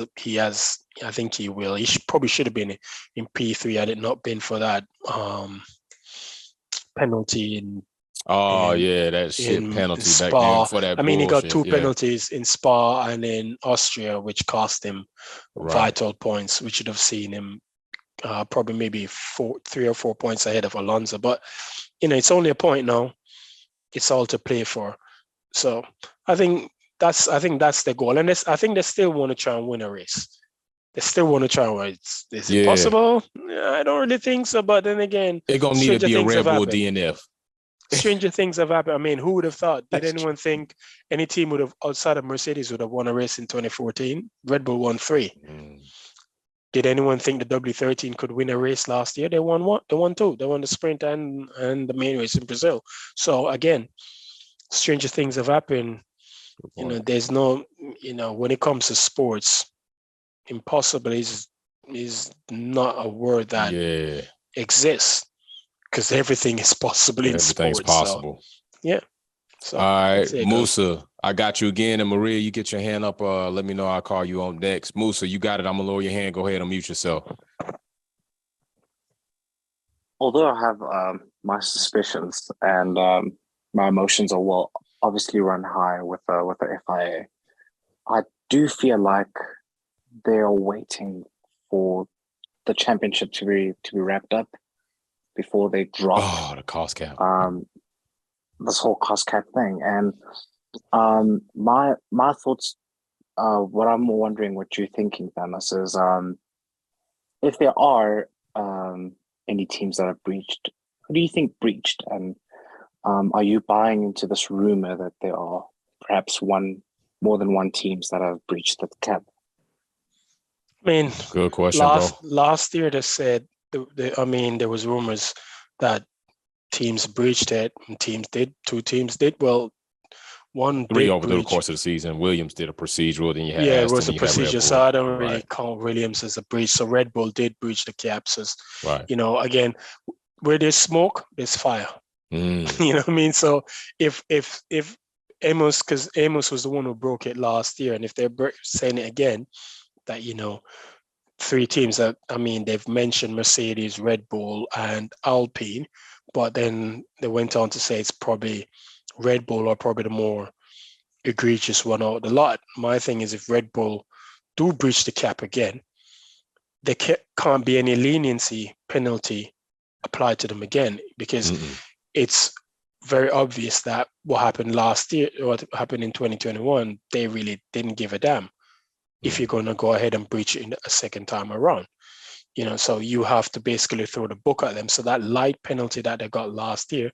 I think he will. He probably should have been in P3 had it not been for that penalty in. That shit penalty in back Spa. then for that. I mean, he got bullshit, 2 penalties in Spa and in Austria, which cost him vital points. We should have seen him probably maybe 3 or 4 points ahead of Alonso. But it's only a point now. It's all to play for. So I think that's the goal. And I think they still want to try and win a race. They still want to try and win. Is it possible? I don't really think so. But then again, it's going to need to be a Red Bull DNF. Stranger things have happened. I mean, who would have thought? Did anyone think any team would have, outside of Mercedes, would have won a race in 2014? Red Bull won 3. Did anyone think the W13 could win a race last year? They won 1. They won 2. They won the sprint and the main race in Brazil. So again, stranger things have happened. There's no, when it comes to sports, impossible is not a word that exists, because everything is possible in sports. Everything's possible. So, So, all right, Musa, I got you again. And Maria, you get your hand up. Let me know. I'll call you on next. Musa, you got it. I'm going to lower your hand. Go ahead and mute yourself. Although I have my suspicions and my emotions will obviously run high with the FIA, I do feel like they're waiting for the championship to be wrapped up before they drop the cost cap. This whole cost cap thing. And my thoughts, what I'm wondering what you're thinking, Thanos, is if there are any teams that have breached, who do you think breached? And are you buying into this rumor that there are perhaps more than one teams that have breached the cap? I mean, good question, bro. Last year they said, there was rumors that teams breached it and 2 teams did. Well, 1 3 did over breach. the course of the season. Williams did a procedural, then you had it Aston, was a procedure, so I don't really count Williams as a breach. So Red Bull did breach the caps. Again, where there's smoke, there's fire. You know what I mean? So if Amos, because Amos was the one who broke it last year, and if they're saying it again, that three teams that they've mentioned Mercedes, Red Bull, and Alpine, but then they went on to say it's probably Red Bull or probably the more egregious one out of the lot. My thing is, if Red Bull do breach the cap again, there can't be any leniency penalty applied to them again, because it's very obvious that what happened last year, what happened in 2021, they really didn't give a damn if you're going to go ahead and breach it a second time around. So you have to basically throw the book at them. So that light penalty that they got last year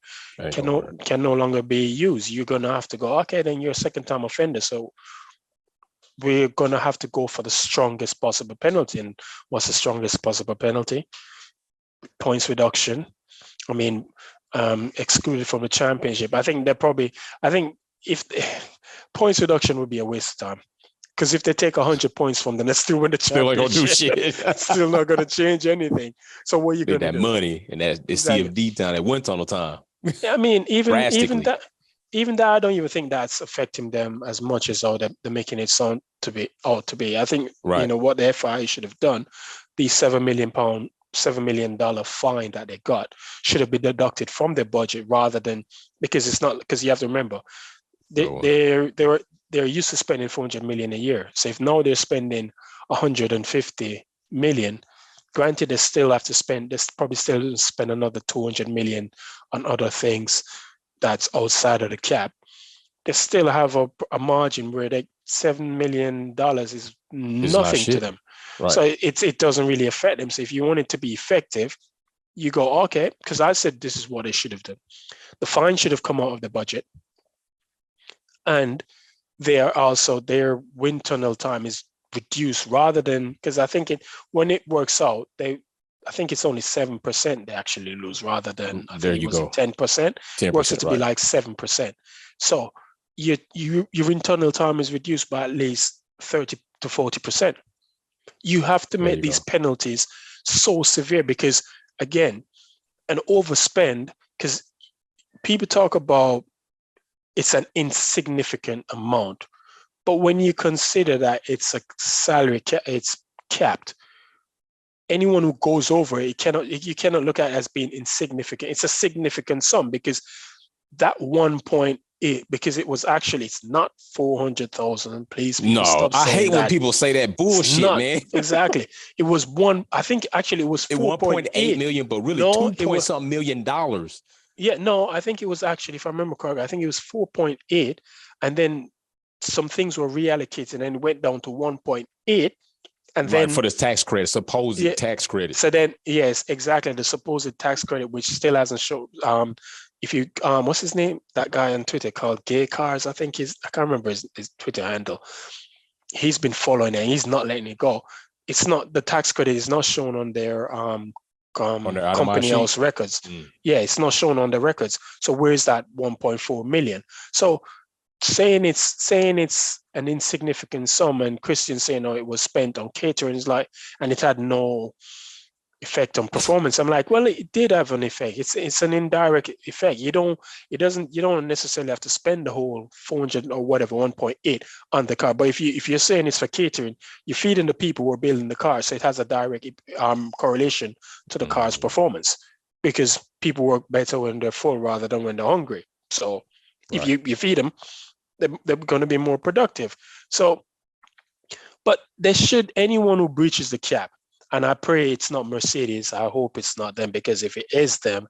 can no longer be used. You're going to have to go, okay, then you're a second time offender. So we're going to have to go for the strongest possible penalty. And what's the strongest possible penalty? Points reduction. Excluded from the championship. I think if points reduction would be a waste of time. Because if they take 100 points from them, they're still win the championship. Still ain't gonna do shit. Still not going to change anything. So what are you going to do? That money and that CFD time, that wind tunnel time. Yeah, even that, I don't even think that's affecting them as much as they're making it sound to be. I think what the FIA should have done, the $7 million fine that they got should have been deducted from their budget rather than, because you have to remember they're used to spending 400 million a year. So if now they're spending 150 million, granted they probably still spend another 200 million on other things that's outside of the cap. They still have a margin where $7 million is nothing to them. Right. So it doesn't really affect them. So if you want it to be effective, you go, okay, because I said this is what they should have done. The fine should have come out of the budget. And their wind tunnel time is reduced rather than, because I think when it works out, I think it's only 7% they actually lose rather than, I think it was 10%. It works out to be like 7%. So your wind tunnel time is reduced by at least 30 to 40%. You have to make these penalties so severe because, again, an overspend, because people talk about it's an insignificant amount, but when you consider that it's a salary, it's capped, anyone who goes over it, you cannot look at it as being insignificant. It's a significant sum because that 1.8, because it's not 400,000. Please, no, I hate when people say that bullshit, man. Exactly. It was I think actually it was 1.8 million, but really $2 million. Yeah, no, I think it was actually, if I remember correctly, I think it was 4.8, and then some things were reallocated and it went down to 1.8. And then for the tax credit, supposed tax credit. So then, yes, exactly, the supposed tax credit, which still hasn't shown. If you, what's his name? That guy on Twitter called Gay Cars, I think I can't remember his Twitter handle. He's been following it and he's not letting it go. It's not, the tax credit is not shown on their company house records. Yeah, it's not shown on the records. So where's that 1.4 million? So saying it's an insignificant sum, and Christian saying, it was spent on catering, and it had no effect on performance. I'm like, well, it did have an effect. It's an indirect effect. You don't necessarily have to spend the whole 400 or whatever 1.8 on the car. But if you're saying it's for catering, you're feeding the people who are building the car, so it has a direct correlation to the car's performance, because people work better when they're full rather than when they're hungry. So if you feed them, they're going to be more productive. So, but anyone who breaches the cap, and I pray it's not Mercedes. I hope it's not them, because if it is them,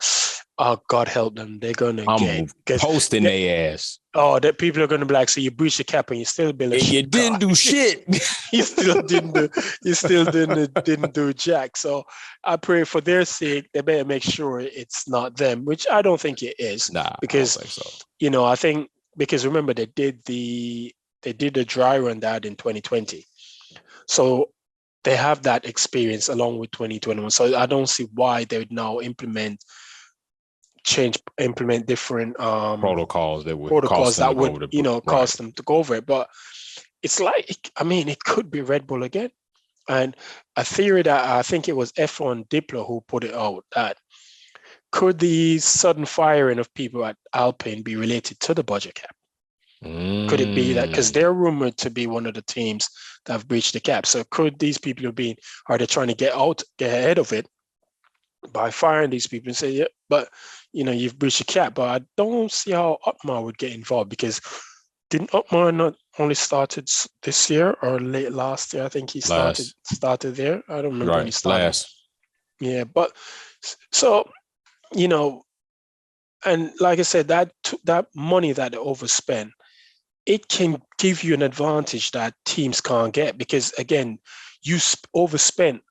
oh, God help them. They're going to get posting their ass. Oh, that people are going to be like, so you breached the cap and you still build a and you didn't do shit. You still didn't do jack. So I pray for their sake, they better make sure it's not them, which I don't think it is. Nah, because, I don't think so. I think, because remember they did the dry run that in 2020. So they have that experience along with 2021. So I don't see why they would now implement different protocols that would cause them to go over it. But it's like, it could be Red Bull again. And a theory that I think it was F1 Diplo who put it out, that could the sudden firing of people at Alpine be related to the budget cap? Could it be that because they're rumored to be one of the teams that have breached the cap? So could these people are they trying to get ahead of it by firing these people and say, yeah, but you've breached the cap? But I don't see how Otmar would get involved, because didn't Otmar not only started this year or late last year? I think he started there. I don't remember when he started. Last. Yeah, but so and like I said, that money that they overspend, it can give you an advantage that teams can't get, because again, you overspent.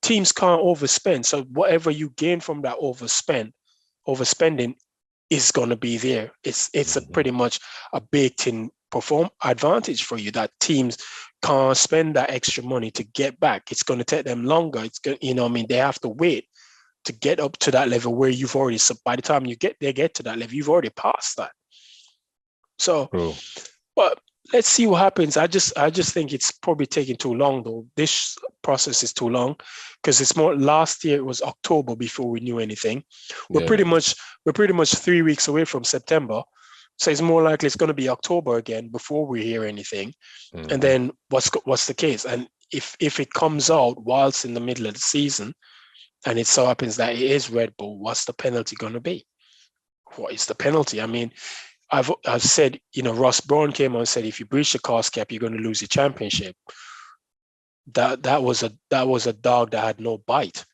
Teams can't overspend, so whatever you gain from that overspending is going to be there. It's a pretty much a baked-in advantage for you that teams can't spend that extra money to get back. It's going to take them longer. It's going, they have to wait to get up to that level where you've already. So by the time they get to that level, you've already passed that. So. True. But let's see what happens. I just think it's probably taking too long, though. This process is too long, because it's more. Last year it was October before we knew anything. We're pretty much 3 weeks away from September, so it's more likely it's going to be October again before we hear anything. And then what's the case? And if it comes out whilst in the middle of the season, and it so happens that it is Red Bull, what's the penalty going to be? What is the penalty? I mean, I've said, Ross Brawn came on and said, if you breach the cost cap, you're going to lose your championship. That was a dog that had no bite.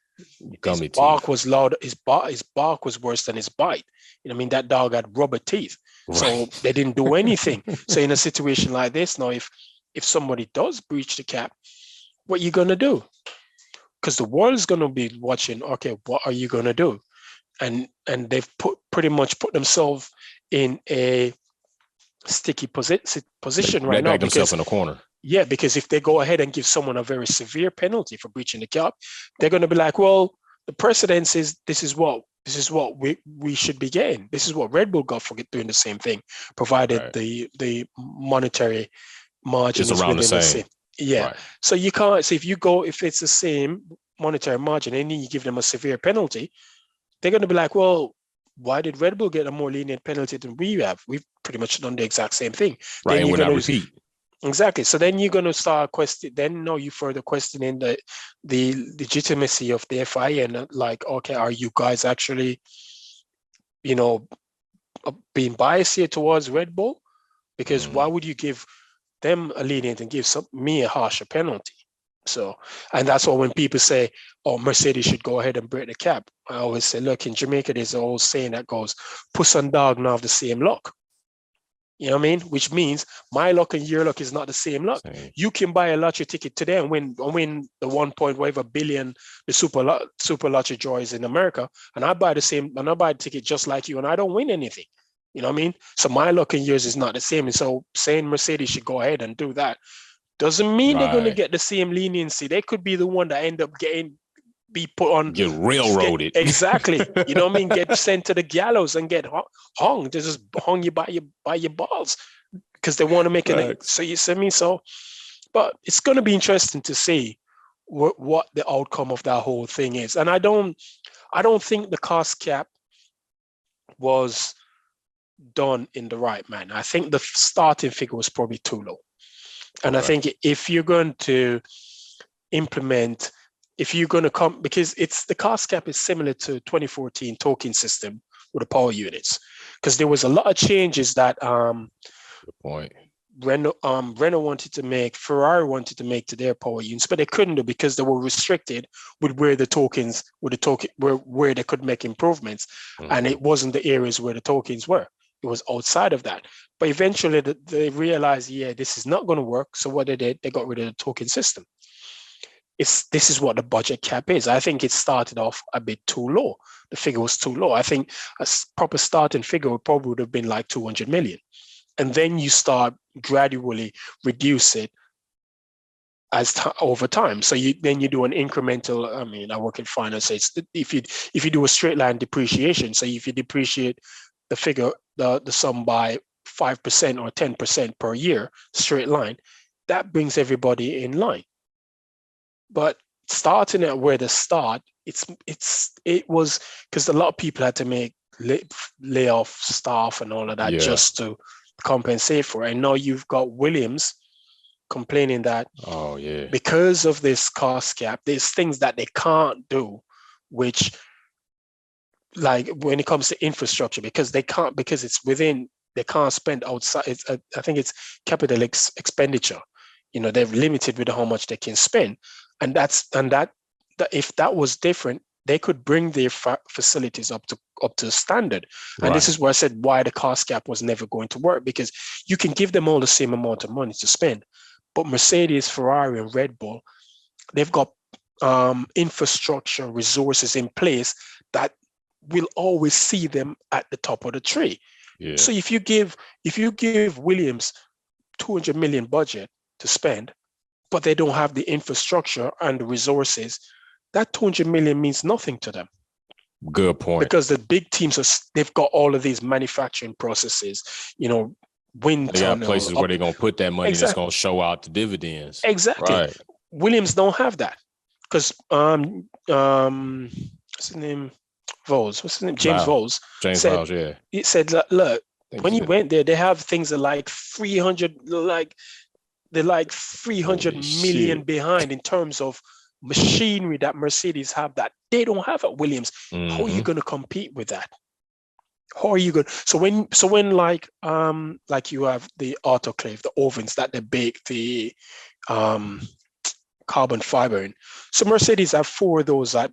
His bark was loud. His bark was worse than his bite. That dog had rubber teeth. Right. So they didn't do anything. So in a situation like this, now if somebody does breach the cap, what are you going to do? Because the world's going to be watching. Okay, what are you going to do? And they've pretty much put themselves in a sticky position right now. They themselves in a corner. Yeah, because if they go ahead and give someone a very severe penalty for breaching the cap, they're going to be like, well, the precedent says this is what we should be getting. This is what Red Bull got for doing the same thing, provided the monetary margin is around the same. Yeah. Right. So you can't. So if it's the same monetary margin and then you give them a severe penalty, they're going to be like, well, why did Red Bull get a more lenient penalty than we have? We've pretty much done the exact same thing. Right, then and we're not repeat. Exactly. So then you're going to start you further questioning the legitimacy of the FIA, and like, okay, are you guys actually, being biased here towards Red Bull? Because why would you give them a lenient and give me a harsher penalty? So, and that's why when people say, oh, Mercedes should go ahead and break the cap, I always say, look, in Jamaica, there's an old saying that goes, puss and dog now have the same luck. You know what I mean? Which means my luck and your luck is not the same luck. Same. You can buy a lottery ticket today and win the 1 billion, the super lottery draw is in America, and I buy the ticket just like you, and I don't win anything. You know what I mean? So my luck and yours is not the same. And so saying Mercedes should go ahead and do that doesn't mean they're going to get the same leniency. They could be the one that end up be put on, get railroaded. Exactly. You know what I mean? Get sent to the gallows and get hung. They just hung you by your balls because they want to make it. So you see me. So, but it's going to be interesting to see what the outcome of that whole thing is. And I don't think the cost cap was done in the right manner. I think the starting figure was probably too low. And I think if you're going to implement, if you're going to come, because the cost cap is similar to 2014 token system with the power units, because there was a lot of changes that Good point. Renault wanted to make, Ferrari wanted to make to their power units, but they couldn't do because they were restricted with where they could make improvements, and it wasn't the areas where the tokens were. It was outside of that. But eventually they realized, this is not going to work. So what they did, they got rid of the token system. This is what the budget cap is. I think it started off a bit too low. The figure was too low. I think a proper starting figure would have been like 200 million. And then you start gradually reduce it over time. So then you do an incremental, I work in finance, so it's if you do a straight line depreciation, so if you depreciate the figure, the sum by 5% or 10% per year, straight line, that brings everybody in line. But starting at where they start, it was because a lot of people had to lay off staff and all of that just to compensate for. And now you've got Williams complaining that Oh yeah. because of this cost cap, there's things that they can't do, which, like when it comes to infrastructure, because it's within, they can't spend outside. I think it's capital expenditure. They're limited with how much they can spend, and that if that was different, they could bring their facilities up to standard. And this is where I said why the cost cap was never going to work, because you can give them all the same amount of money to spend, but Mercedes, Ferrari, and Red Bull, they've got infrastructure resources in place that will always see them at the top of the tree. Yeah. So if you give Williams 200 million budget to spend, but they don't have the infrastructure and the resources, that 200 million means nothing to them. Good point. Because the big teams they've got all of these manufacturing processes, wind They got places where they're gonna put that money that's gonna show out the dividends. Exactly. Right. Williams don't have that, because what's his name? Vowles. What's his name? James Vowles. James Vowles, yeah. He said, look, when you went there, they have things that like 300, they're like 300 million behind in terms of machinery that Mercedes have that they don't have at Williams. How are you going to compete with that? How are you going? So when like you have the autoclave, the ovens that they bake the carbon fiber in. So Mercedes have 4 of those at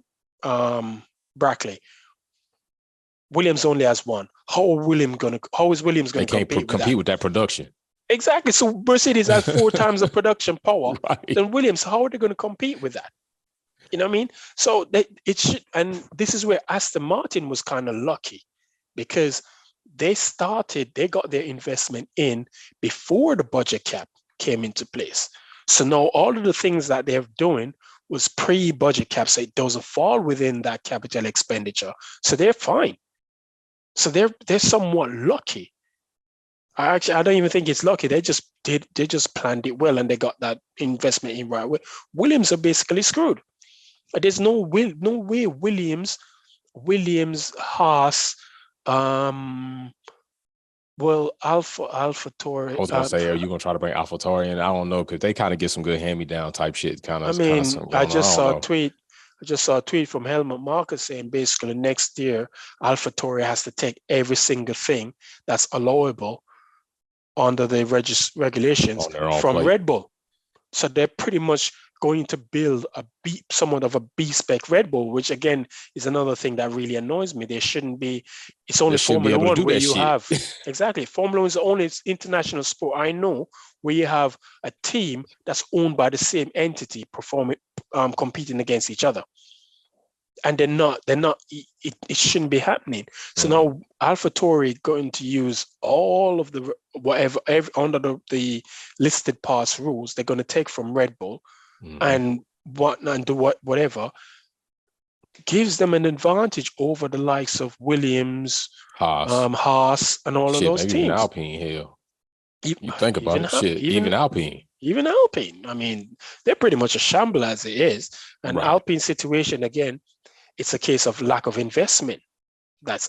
Brackley. Williams only has 1. How is Williams going to compete with that production? Exactly. So Mercedes has 4 times the production power than Williams. How are they going to compete with that? You know what I mean? So it should, and this is where Aston Martin was kind of lucky, because they got their investment in before the budget cap came into place. So now all of the things that they're doing was pre-budget cap, so it doesn't fall within that capital expenditure. So they're fine. So they're somewhat lucky. I don't even think it's lucky. They just planned it well, and they got that investment in right away. Williams are basically screwed. There's no way Williams, Haas, AlphaTauri. I was gonna say, are you gonna try to bring AlphaTauri in? I don't know, because they kind of get some good hand-me-down type shit. I just saw a tweet from Helmut Marko saying basically next year AlphaTauri has to take every single thing that's allowable under the regulations from Red Bull. So they're pretty much going to build somewhat of a B-spec Red Bull, which again is another thing that really annoys me. There shouldn't be. It's only Formula One where you have exactly. Formula One is the only international sport I know where you have a team that's owned by the same entity competing against each other, and they're not. It shouldn't be happening. So now AlphaTauri going to use all of the under the listed pass rules they're going to take from Red Bull. And whatever gives them an advantage over the likes of Williams, Haas, and all of those teams. Even Alpine, hell, you think about it, even Alpine. Even Alpine, I mean, they're pretty much a shamble as it is. And Alpine situation, again, it's a case of lack of investment that's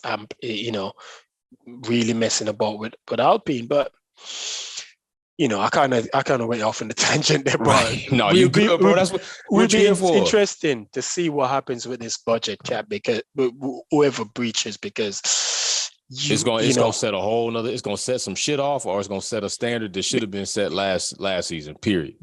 really messing about with Alpine, but. I kind of went off on the tangent there, bro. No, you good, bro. That's what we're here for. It's interesting to see what happens with this budget cap, because whoever breaches, because it's gonna set a whole nother. It's gonna set some shit off, or it's gonna set a standard that should have been set last season. Period.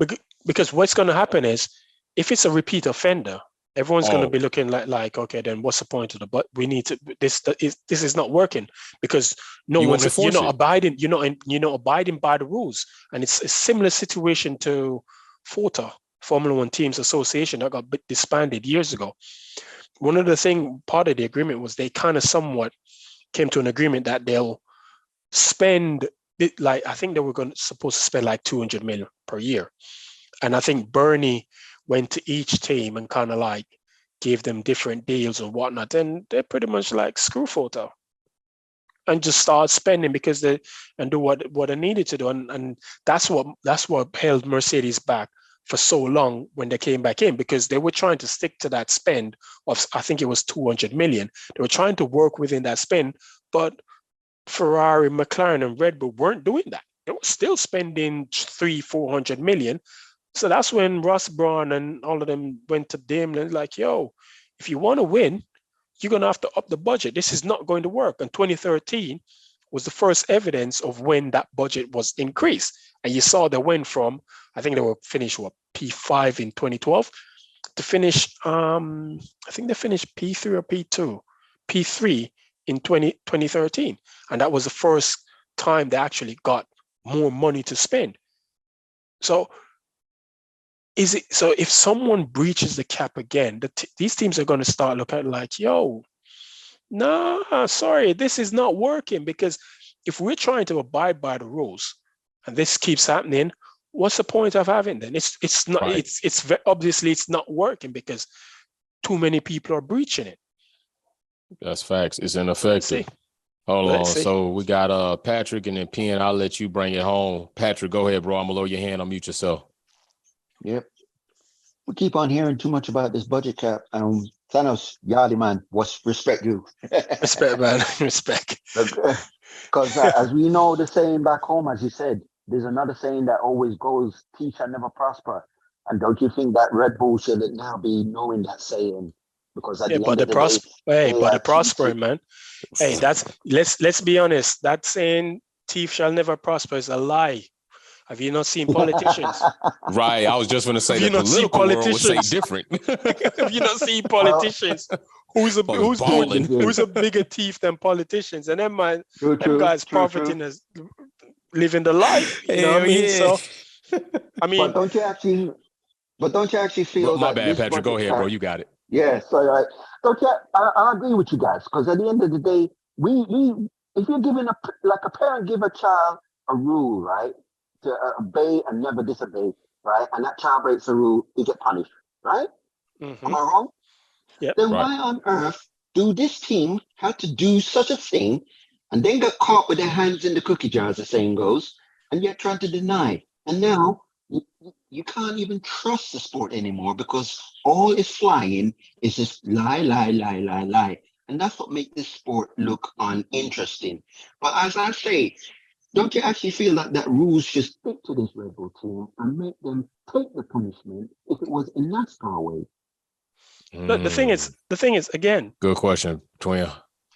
Because what's gonna happen is, if it's a repeat offender, everyone's going to be looking like, okay, then what's the point of but we need to, this is not working, because you're not abiding by the rules. And it's a similar situation to FOTA, Formula One Teams Association, that got disbanded years ago. One of the part of the agreement was they kind of somewhat came to an agreement that they'll spend, I think they were supposed to spend like 200 million per year. And I think Bernie went to each team and kind of gave them different deals or whatnot, and they're pretty much like screw FOTA and just start spending because do what they needed to do, and that's what held Mercedes back for so long when they came back in, because they were trying to stick to that spend of, I think it was 200 million. They were trying to work within that spend, but Ferrari, McLaren, and Red Bull weren't doing that. They were still spending 300-400 million. So that's when Ross Brawn and all of them went to Daimler like, yo, if you want to win, you're going to have to up the budget. This is not going to work. And 2013 was the first evidence of when that budget was increased. And you saw they went from, I think they were finished P5 in 2012 to finish, I think they finished P3 or P3 in 2013. And that was the first time they actually got more money to spend. So if someone breaches the cap again, these teams are going to start looking at it like, yo, nah, sorry, this is not working. Because if we're trying to abide by the rules and this keeps happening, what's the point of having them? It's not, Right. it's obviously it's not working because too many people are breaching it. That's facts. It's See, ineffective. Hold on. let's see. So we got Patrick and then Penn. I'll let you bring it home. Patrick, go ahead, bro. I'm gonna lower your hand. Unmute yourself. Yep. We keep on hearing too much about this budget cap. Thanos, Yardy man, what's respect you? Respect, man. Respect. Because as we know the saying back home, as you said, there's another saying that always goes, peace shall never prosper. And don't you think that Red Bull should now be knowing that saying? Because at Yeah, the but end the of the day, hey, they but the actually prospering, man. Hey, that's let's be honest. That saying "thief shall never prosper" is a lie. Have you not seen politicians? Right. I was just gonna say Have the you not seen political world would say politicians? different. Have you not seen politicians? Who's balling. a bigger thief than politicians? And them man, True, them guys profiting as living the life. You know what I mean? So I mean, But don't you actually feel My that bad, this Patrick. Go budget ahead, cap- bro. You got it. Yeah, so don't you? I agree with you guys because at the end of the day, we if you're giving a parent give a child a rule, right, to obey and never disobey, right, and that child breaks the rule, you get punished, right? Am I wrong? Yep. Then Right. why on earth do this team have to do such a thing and then get caught with their hands in the cookie jar, as the saying goes, and yet trying to deny? And now you can't even trust the sport anymore because all is flying is just lie. And that's what makes this sport look uninteresting. But as I say, don't you actually feel that rules should stick to this Red Bull team and make them take the punishment if it was in NASCAR way? Look, the thing is, again, Good question, Twin.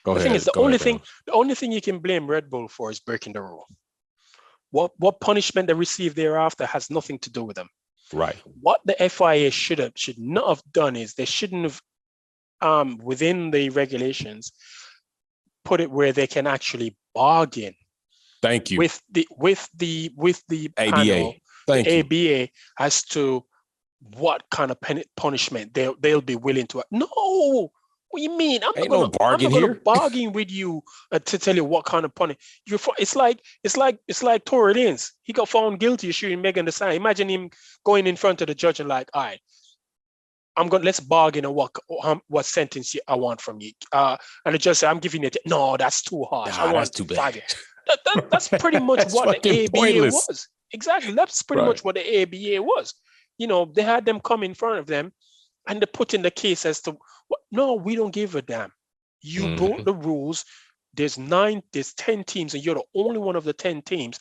Go the ahead. thing is, Go ahead, Dan. the only thing you can blame Red Bull for is breaking the rule. What punishment they receive thereafter has nothing to do with them. Right. What the FIA should not have done is they shouldn't have within the regulations put it where they can actually bargain Thank you. with the ABA. panel, Thank you. ABA, as to what kind of punishment they'll be willing to. No, what you mean? I'm Ain't not no gonna bargain here. bargain with you to tell you what kind of punishment. It's like Tory Lanez. He got found guilty of shooting Megan Thee Stallion. Imagine him going in front of the judge and like, all right, let's bargain on what sentence I want from you. And the judge said, I'm giving it. No, that's too harsh. Nah, I want that's too bad. 5 years. That's pretty much That's what the fucking ABA pointless. was. Exactly. That's pretty Right. much what the ABA was. You know, they had them come in front of them and they put in the case as to, no, we don't give a damn. You broke the rules. There's 10 teams, and you're the only one of the 10 teams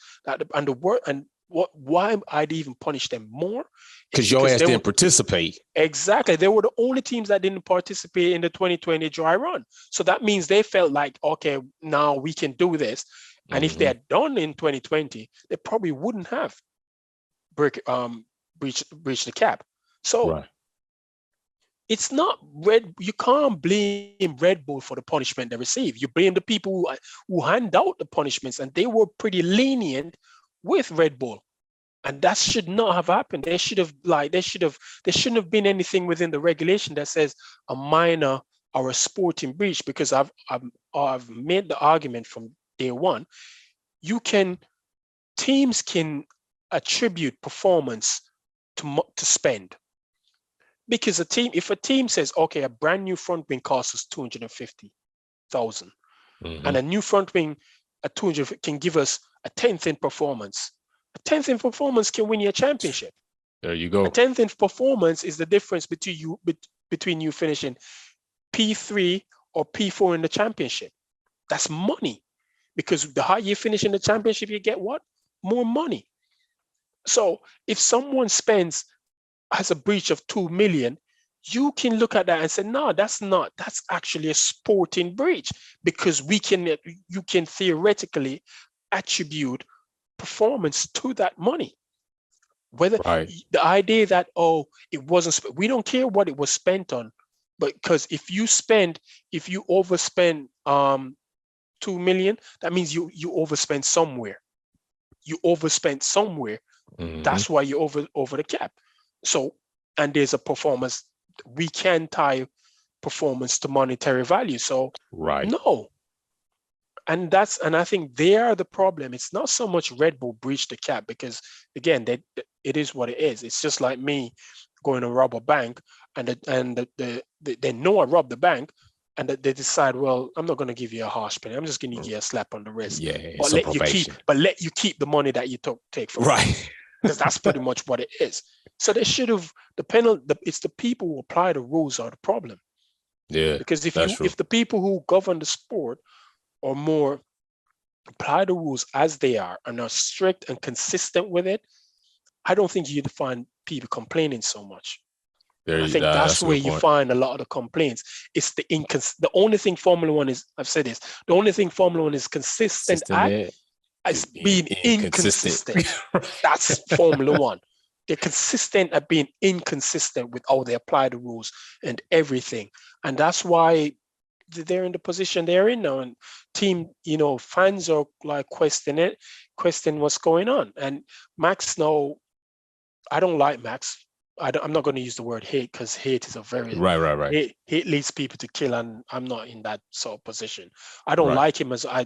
why I'd even punish them more? Because your ass didn't participate. Exactly. They were the only teams that didn't participate in the 2020 dry run. So that means they felt like, okay, now we can do this. And if they had done in 2020, they probably wouldn't have breached the cap. So Right. it's not you can't blame Red Bull for the punishment they receive. You blame the people who hand out the punishments, and they were pretty lenient with Red Bull. And that should not have happened. There shouldn't have been anything within the regulation that says a minor or a sporting breach, because I've made the argument from day one. Teams can attribute performance to spend. Because if a team says, okay, a brand new front wing costs us 250,000, and a new front wing at 200 can give us a 10th in performance. A 10th in performance can win you a championship. There you go. A 10th in performance is the difference between you finishing P3 or P4 in the championship. That's money. because the higher you finish in the championship, you get what? More money. So if someone has a breach of 2 million, you can look at that and say, no, that's actually a sporting breach, because you can theoretically attribute performance to that money. Whether Right. the idea that, oh, it wasn't, we don't care what it was spent on, but because if you overspend 2 million, that means you overspend somewhere. You overspent somewhere. Mhm. That's why you're over the cap. So, and there's a performance. We can tie performance to monetary value. So Right. no. And I think they are the problem. It's not so much Red Bull breached the cap, because again, it is what it is. It's just like me going to rob a bank, and they know I robbed the bank, and they decide, well, I'm not going to give you a harsh penalty. I'm just going to give you a slap on the wrist. Yeah. But Some probation. let you keep the money that you take from me. Right. Because that's pretty much what it is. So they should have it's the people who apply the rules are the problem. Yeah. Because if that's true. the people who govern the sport or more apply the rules as they are and are strict and consistent with it, I don't think you'd find people complaining so much. I think that's where you find a lot of the complaints. It's the only thing Formula One is, I've said this, the only thing Formula One is consistent at is being inconsistent. That's Formula One. They're consistent at being inconsistent with how they apply the rules and everything. And that's why they're in the position they're in now, and fans are like questioning what's going on. And Max, now, I don't like Max. I'm not going to use the word hate, because hate is a very right. Hate leads people to kill, and I'm not in that sort of position. I don't Right. like him as I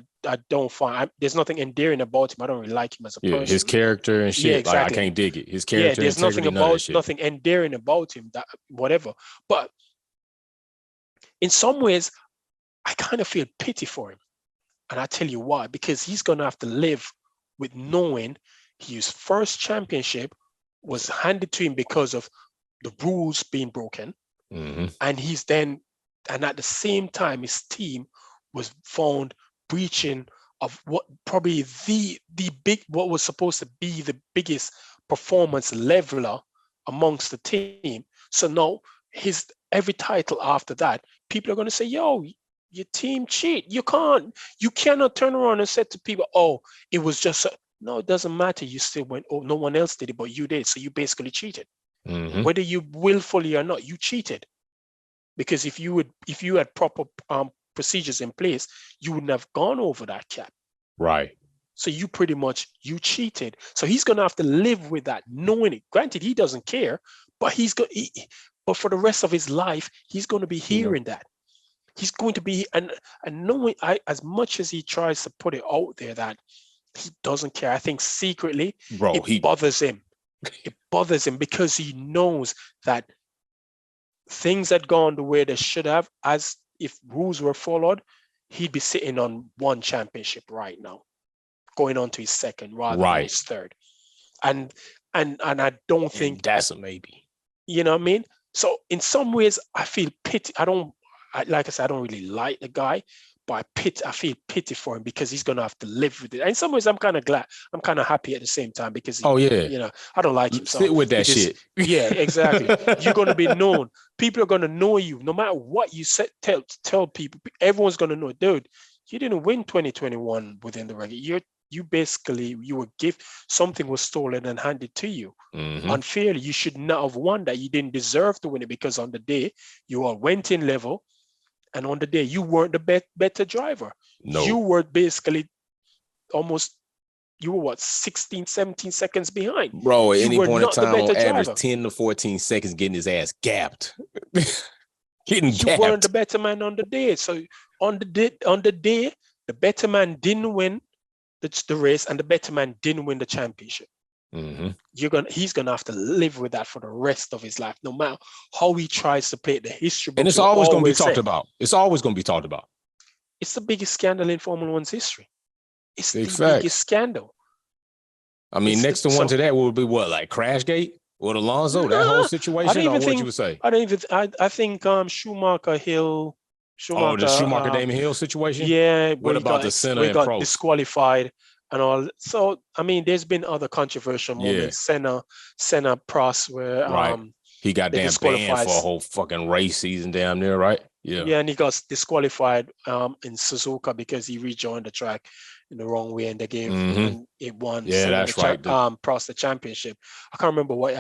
don't find there's nothing endearing about him. I don't really like him as a person. His character and shit. Yeah, exactly. Like, I can't dig it. His character. There's nothing endearing about him, that whatever. But in some ways, I kind of feel pity for him. And I tell you why, because he's going to have to live with knowing his first championship was handed to him because of the rules being broken. Mm-hmm. And at the same time, his team was found breaching of what probably what was supposed to be the biggest performance leveler amongst the team. So now every title after that, people are going to say, yo, your team cheat. You cannot turn around and say to people, oh, it was just no, it doesn't matter. You still went, oh, no one else did it, but you did. So you basically cheated. Mm-hmm. Whether you willfully or not, you cheated. Because if you had proper procedures in place, you wouldn't have gone over that cap. Right. So you cheated. So he's going to have to live with that, knowing it. Granted, he doesn't care, but but for the rest of his life, he's going to be hearing that. He's going to be, and knowing, as much as he tries to put it out there that he doesn't care, I think secretly, it bothers him. It bothers him because he knows that things had gone the way they should have. As if rules were followed, he'd be sitting on one championship right now, going on to his second rather than his third. And I don't think that's a maybe. You know what I mean? So in some ways, I feel pity. Like I said, I don't really like the guy, but I feel pity for him because he's going to have to live with it. And in some ways, I'm kind of glad. I'm kind of happy at the same time because, I don't like him. Sit with that shit. Yeah, exactly. You're going to be known. People are going to know you. No matter what you tell people, everyone's going to know, dude, you didn't win 2021 within the regular. You were something was stolen and handed to you unfairly. You should not have won that. You didn't deserve to win it because on the day you all went in level. And on the day, you weren't the better driver. No. You were basically you were 16, 17 seconds behind. Bro, at any point in time, on average, 10 to 14 seconds getting his ass gapped. You weren't the better man on the day. So on the day, the better man didn't win the race and the better man didn't win the championship. Mm-hmm. He's gonna have to live with that for the rest of his life, no matter how he tries to play the history. And it's always going to be talked about. It's always going to be talked about. It's the biggest scandal in Formula One's history. It's the biggest scandal. I mean, next to one to that would be what, like Crashgate with Alonso, that whole situation, or what you would say? I think Schumacher, Hill, Oh, the Schumacher Damon Hill situation? Yeah, What about the Senna we and got Prost? disqualified and all. So I mean, there's been other controversial Yeah. moments. Senna, Prost, where Right. He got they damn banned disqualified. for a whole fucking race season, damn near, right? Yeah, and he got disqualified in Suzuka because he rejoined the track in the wrong way, and they gave and it won. Yeah, Senna that's right. Prost the championship. I can't remember what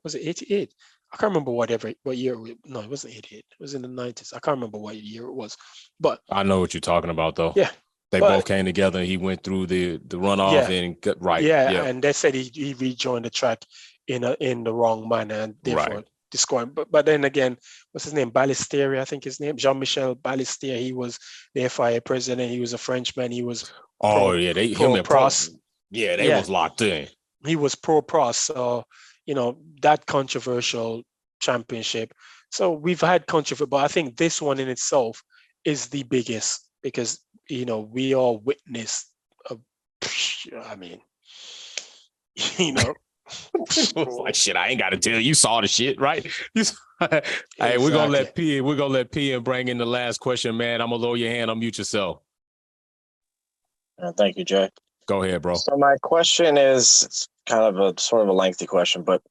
was it 88? I can't remember what year. No, it wasn't 88. It was in the 90s. I can't remember what year it was. But I know what you're talking about, though. Yeah, they both came together. And he went through the runoff and got right. Yeah, and they said he rejoined the track in the wrong manner, and therefore disqualified. But then again, what's his name? Ballestieri, I think his name, Jean-Michel Ballestieri. He was the FIA president. He was a Frenchman. He was him and Prost. Yeah, they was locked in. He was pro Prost. So that controversial championship. So we've had controversy, but I think this one in itself is the biggest because we all witnessed. I mean, like shit. I ain't got to tell you. Saw the shit, right? Hey, we're gonna let P bring in the last question, man. I'm gonna lower your hand. Unmute yourself. Thank you, Jay. Go ahead, bro. So my question is, it's kind of a sort of a lengthy question, but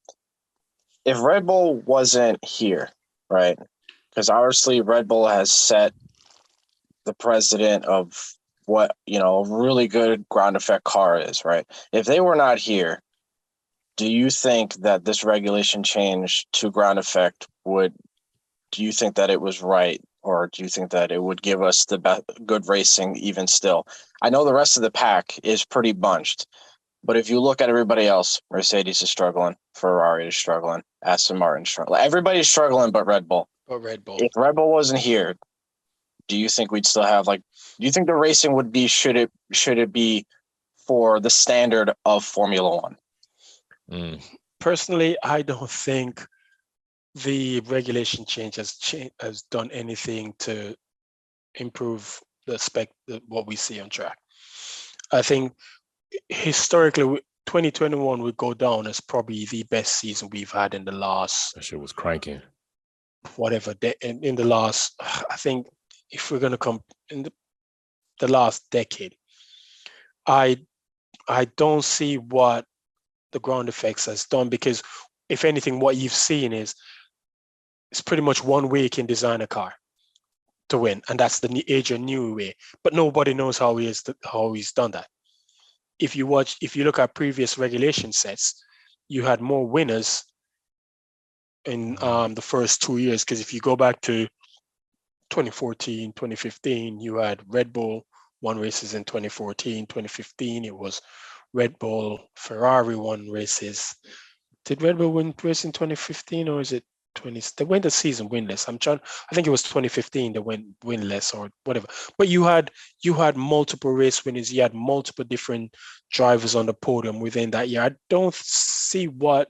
if Red Bull wasn't here, right? Because obviously Red Bull has set the precedent of what a really good ground effect car is, right? If they were not here, do you think that this regulation change to ground effect do you think that it was right, or do you think that it would give us the good racing even still? I know the rest of the pack is pretty bunched, but if you look at everybody else, Mercedes is struggling, Ferrari is struggling, Aston Martin is struggling. Everybody's struggling but Red Bull. If Red Bull wasn't here, do you think we'd still have do you think the racing would be should it be for the standard of Formula One? Personally, I don't think the regulation change has done anything to improve what we see on track. I think historically 2021 would go down as probably the best season we've had in the last. That shit was cranking. Whatever in the last, I think if we're gonna come in the last decade, I don't see what the ground effects has done, because if anything, what you've seen is it's pretty much one way you can design a car to win, and that's the Adrian Newey way. But nobody knows how he's done that. If you look at previous regulation sets, you had more winners in the first 2 years, because if you go back to 2014, 2015, you had Red Bull won races in 2014, 2015. It was Red Bull, Ferrari won races. Did Red Bull win race in 2015, or is it 20? They went the season winless. I think it was 2015 they went winless or whatever. But you had multiple race winners. You had multiple different drivers on the podium within that year. I don't see I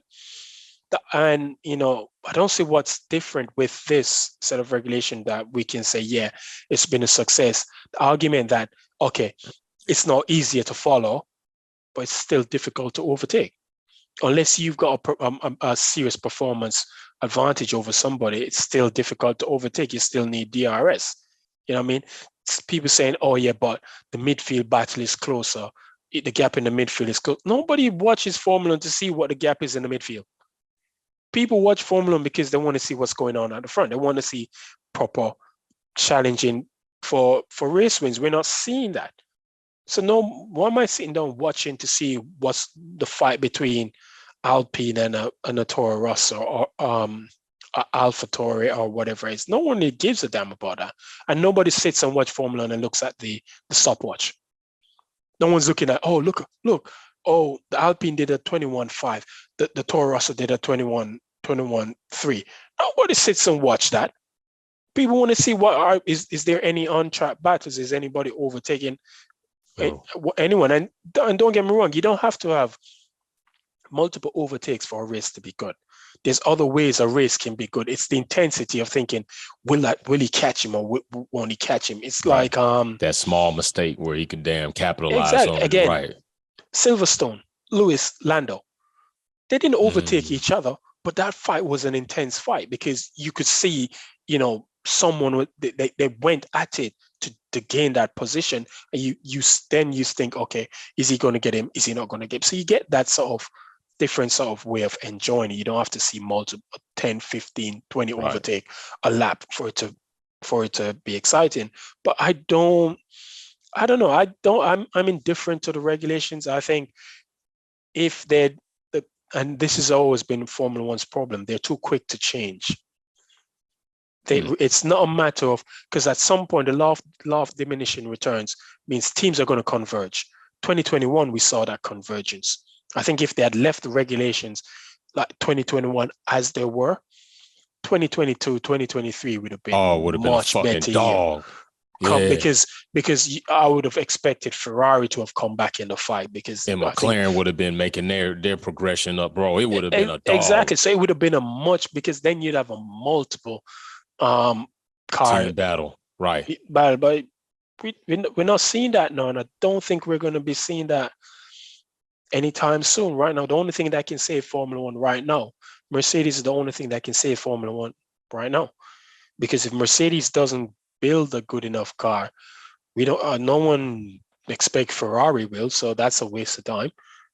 don't see what's different with this set of regulation that we can say, yeah, it's been a success. The argument that, okay, it's not easier to follow, but it's still difficult to overtake. Unless you've got a serious performance advantage over somebody, it's still difficult to overtake. You still need DRS. You know what I mean? It's people saying, oh yeah, but the midfield battle is closer. The gap in the midfield is close. Nobody watches Formula 1 to see what the gap is in the midfield. People watch Formula 1 because they want to see what's going on at the front. They want to see proper challenging for race wins. We're not seeing that. So why am I sitting down watching to see what's the fight between Alpine and a Toro Rosso or AlphaTauri or whatever it is? No one really gives a damn about that. And nobody sits and watch Formula 1 and looks at the stopwatch. No one's looking at, oh, look, oh, the Alpine did a 21.5. The Toro Rosso did a 21.3. Nobody sits and watch that. People want to see is there any on-track battles? Is anybody overtaking anyone? And don't get me wrong, you don't have to have multiple overtakes for a race to be good. There's other ways a race can be good. It's the intensity of thinking, will he catch him or won't he catch him? It's like that small mistake where he can damn capitalize exactly. on Again, right. Silverstone, Lewis, Lando, they didn't overtake each other, but that fight was an intense fight because you could see, someone with they went at it to gain that position, and you think, okay, is he going to get him? Is he not going to get him? So you get that sort of different sort of way of enjoying it. You don't have to see multiple 10, 15, 20 Right. overtake a lap for it to be exciting. But I don't know. I'm indifferent to the regulations. I think if and this has always been Formula One's problem, they're too quick to change. It's not a matter of, because at some point the law of diminishing returns means teams are going to converge. 2021, we saw that convergence. I think if they had left the regulations like 2021 as they were, 2022, 2023 would have been much better dog. Yeah. Because I would have expected Ferrari to have come back in the fight, because and McLaren would have been making their progression up, bro. It would have been a dog. Exactly. So it would have been a much, because then you'd have a multiple car team battle, right? But we're not seeing that now, and I don't think we're going to be seeing that anytime soon. Right now, the only thing that can save Formula One right now, Mercedes is the only thing that can save Formula One right now, because if Mercedes doesn't build a good enough car, we don't. No one expect Ferrari will, so that's a waste of time.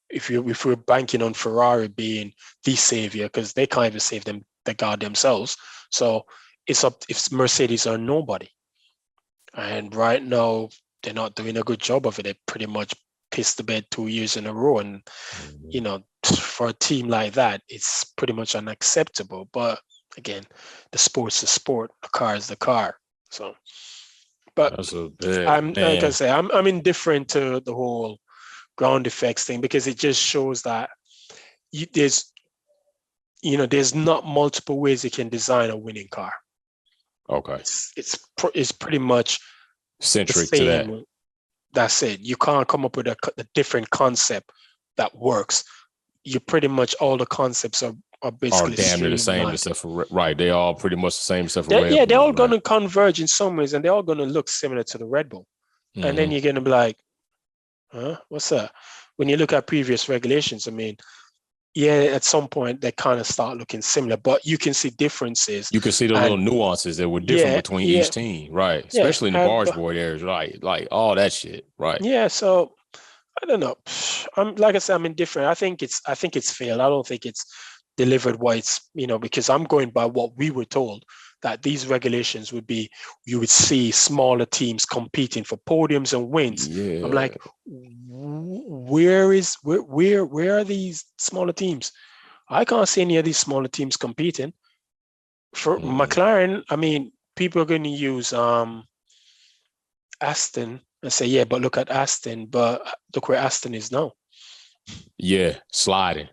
If we're banking on Ferrari being the savior, because they can't even save the god themselves, so it's up if Mercedes are nobody. And right now they're not doing a good job of it. They pretty much pissed the bed 2 years in a row, and for a team like that, it's pretty much unacceptable. But again, the sport's the sport, the car is the car. So, but like I say, I'm indifferent to the whole ground effects thing, because it just shows that there's not multiple ways you can design a winning car. Okay. It's pretty much centric to that. That's it. You can't come up with a different concept that works. You pretty much, all the concepts are basically damn near the same, except for right. They all pretty much the same, except for Red Bull, they're all going to converge in some ways, and they're all going to look similar to the Red Bull. Mm-hmm. And then you're going to be like, huh? What's that? When you look at previous regulations, I mean, yeah, at some point they kind of start looking similar, but you can see differences. You can see the little nuances that were different between each team, right? Especially in the barge board areas, right? Like all that shit, right? Yeah, so I don't know. Like I said, I'm indifferent. I think it's failed. I don't think it's delivered what it's, because I'm going by what we were told, that these regulations would be, you would see smaller teams competing for podiums and wins. Yeah. I'm like, where are these smaller teams? I can't see any of these smaller teams competing. For McLaren, I mean, people are going to use Aston and say, yeah, but look at Aston, but look where Aston is now. Yeah, sliding.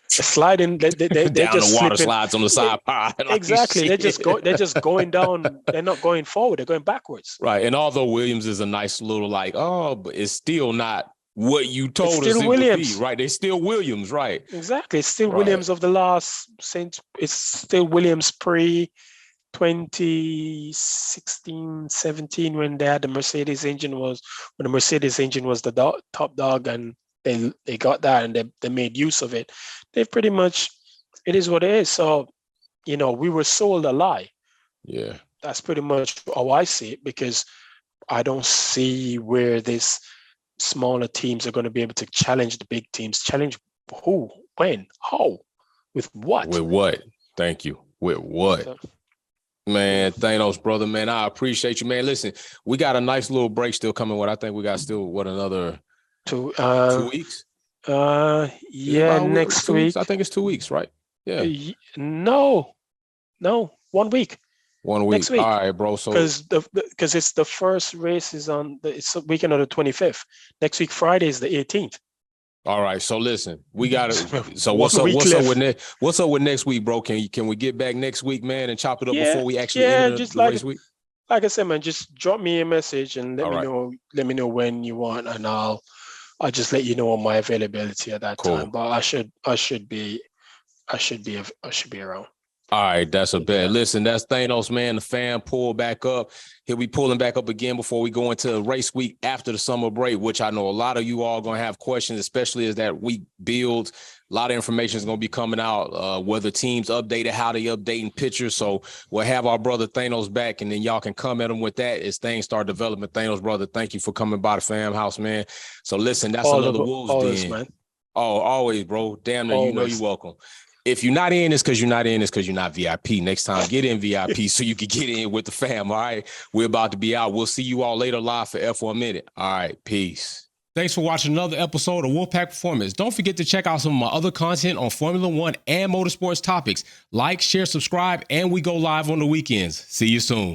Sliding, they're down just the water slipping. Slides on the side. Like exactly, they're just going down. They're not going forward. They're going backwards. Right, and although Williams is a nice little but it's still not what you told us it Williams. would be. Right, they're still Williams. Right, exactly. It's still Williams of the last since. It's still Williams pre 2016, 17 when they had the Mercedes engine when the Mercedes engine was the top dog, and they got that and they made use of it. They've pretty much, it is what it is. So, we were sold a lie. Yeah. That's pretty much how I see it, because I don't see where these smaller teams are going to be able to challenge the big teams. Challenge who, when, how, with what? With what? Thank you. With what? So, man, Thanos, brother, man, I appreciate you, man. Listen, we got a nice little break still coming. I think we got still, another 2 weeks? Next week. I think it's 2 weeks, right? Yeah. No, 1 week. 1 week. Next week. All right, bro. So because it's the first race is it's the weekend of the 25th. Next week, Friday is the 18th. All right. So listen, we got to. So what's up with next week, bro? Can we get back next week, man, and chop it up before we actually enter the race week? Like I said, man, just drop me a message and let me know. Let me know when you want, and I'll just let you know on my availability at that time. But I should be around. All right, that's a Yeah. bet. Listen, that's Thanos, man. The fan pull back up. He'll be pulling back up again before we go into race week after the summer break, which I know a lot of you all going to have questions, especially as that week builds. A lot of information is going to be coming out, whether teams updated, how they updating pictures. So we'll have our brother Thanos back, and then y'all can come at him with that as things start developing. Thanos, brother, thank you for coming by the fam house, man. So listen, that's another Wolves always, Den. man. Oh, always, bro. Damn it, you know Always. you're welcome. If you're not in, it's because you're not in. It's because you're not VIP. Next time, get in VIP so you can get in with the fam. All right. We're about to be out. We'll see you all later live for F1 Minute. All right. Peace. Thanks for watching another episode of Wolfpack Performance. Don't forget to check out some of my other content on Formula One and motorsports topics. Like, share, subscribe, and we go live on the weekends. See you soon.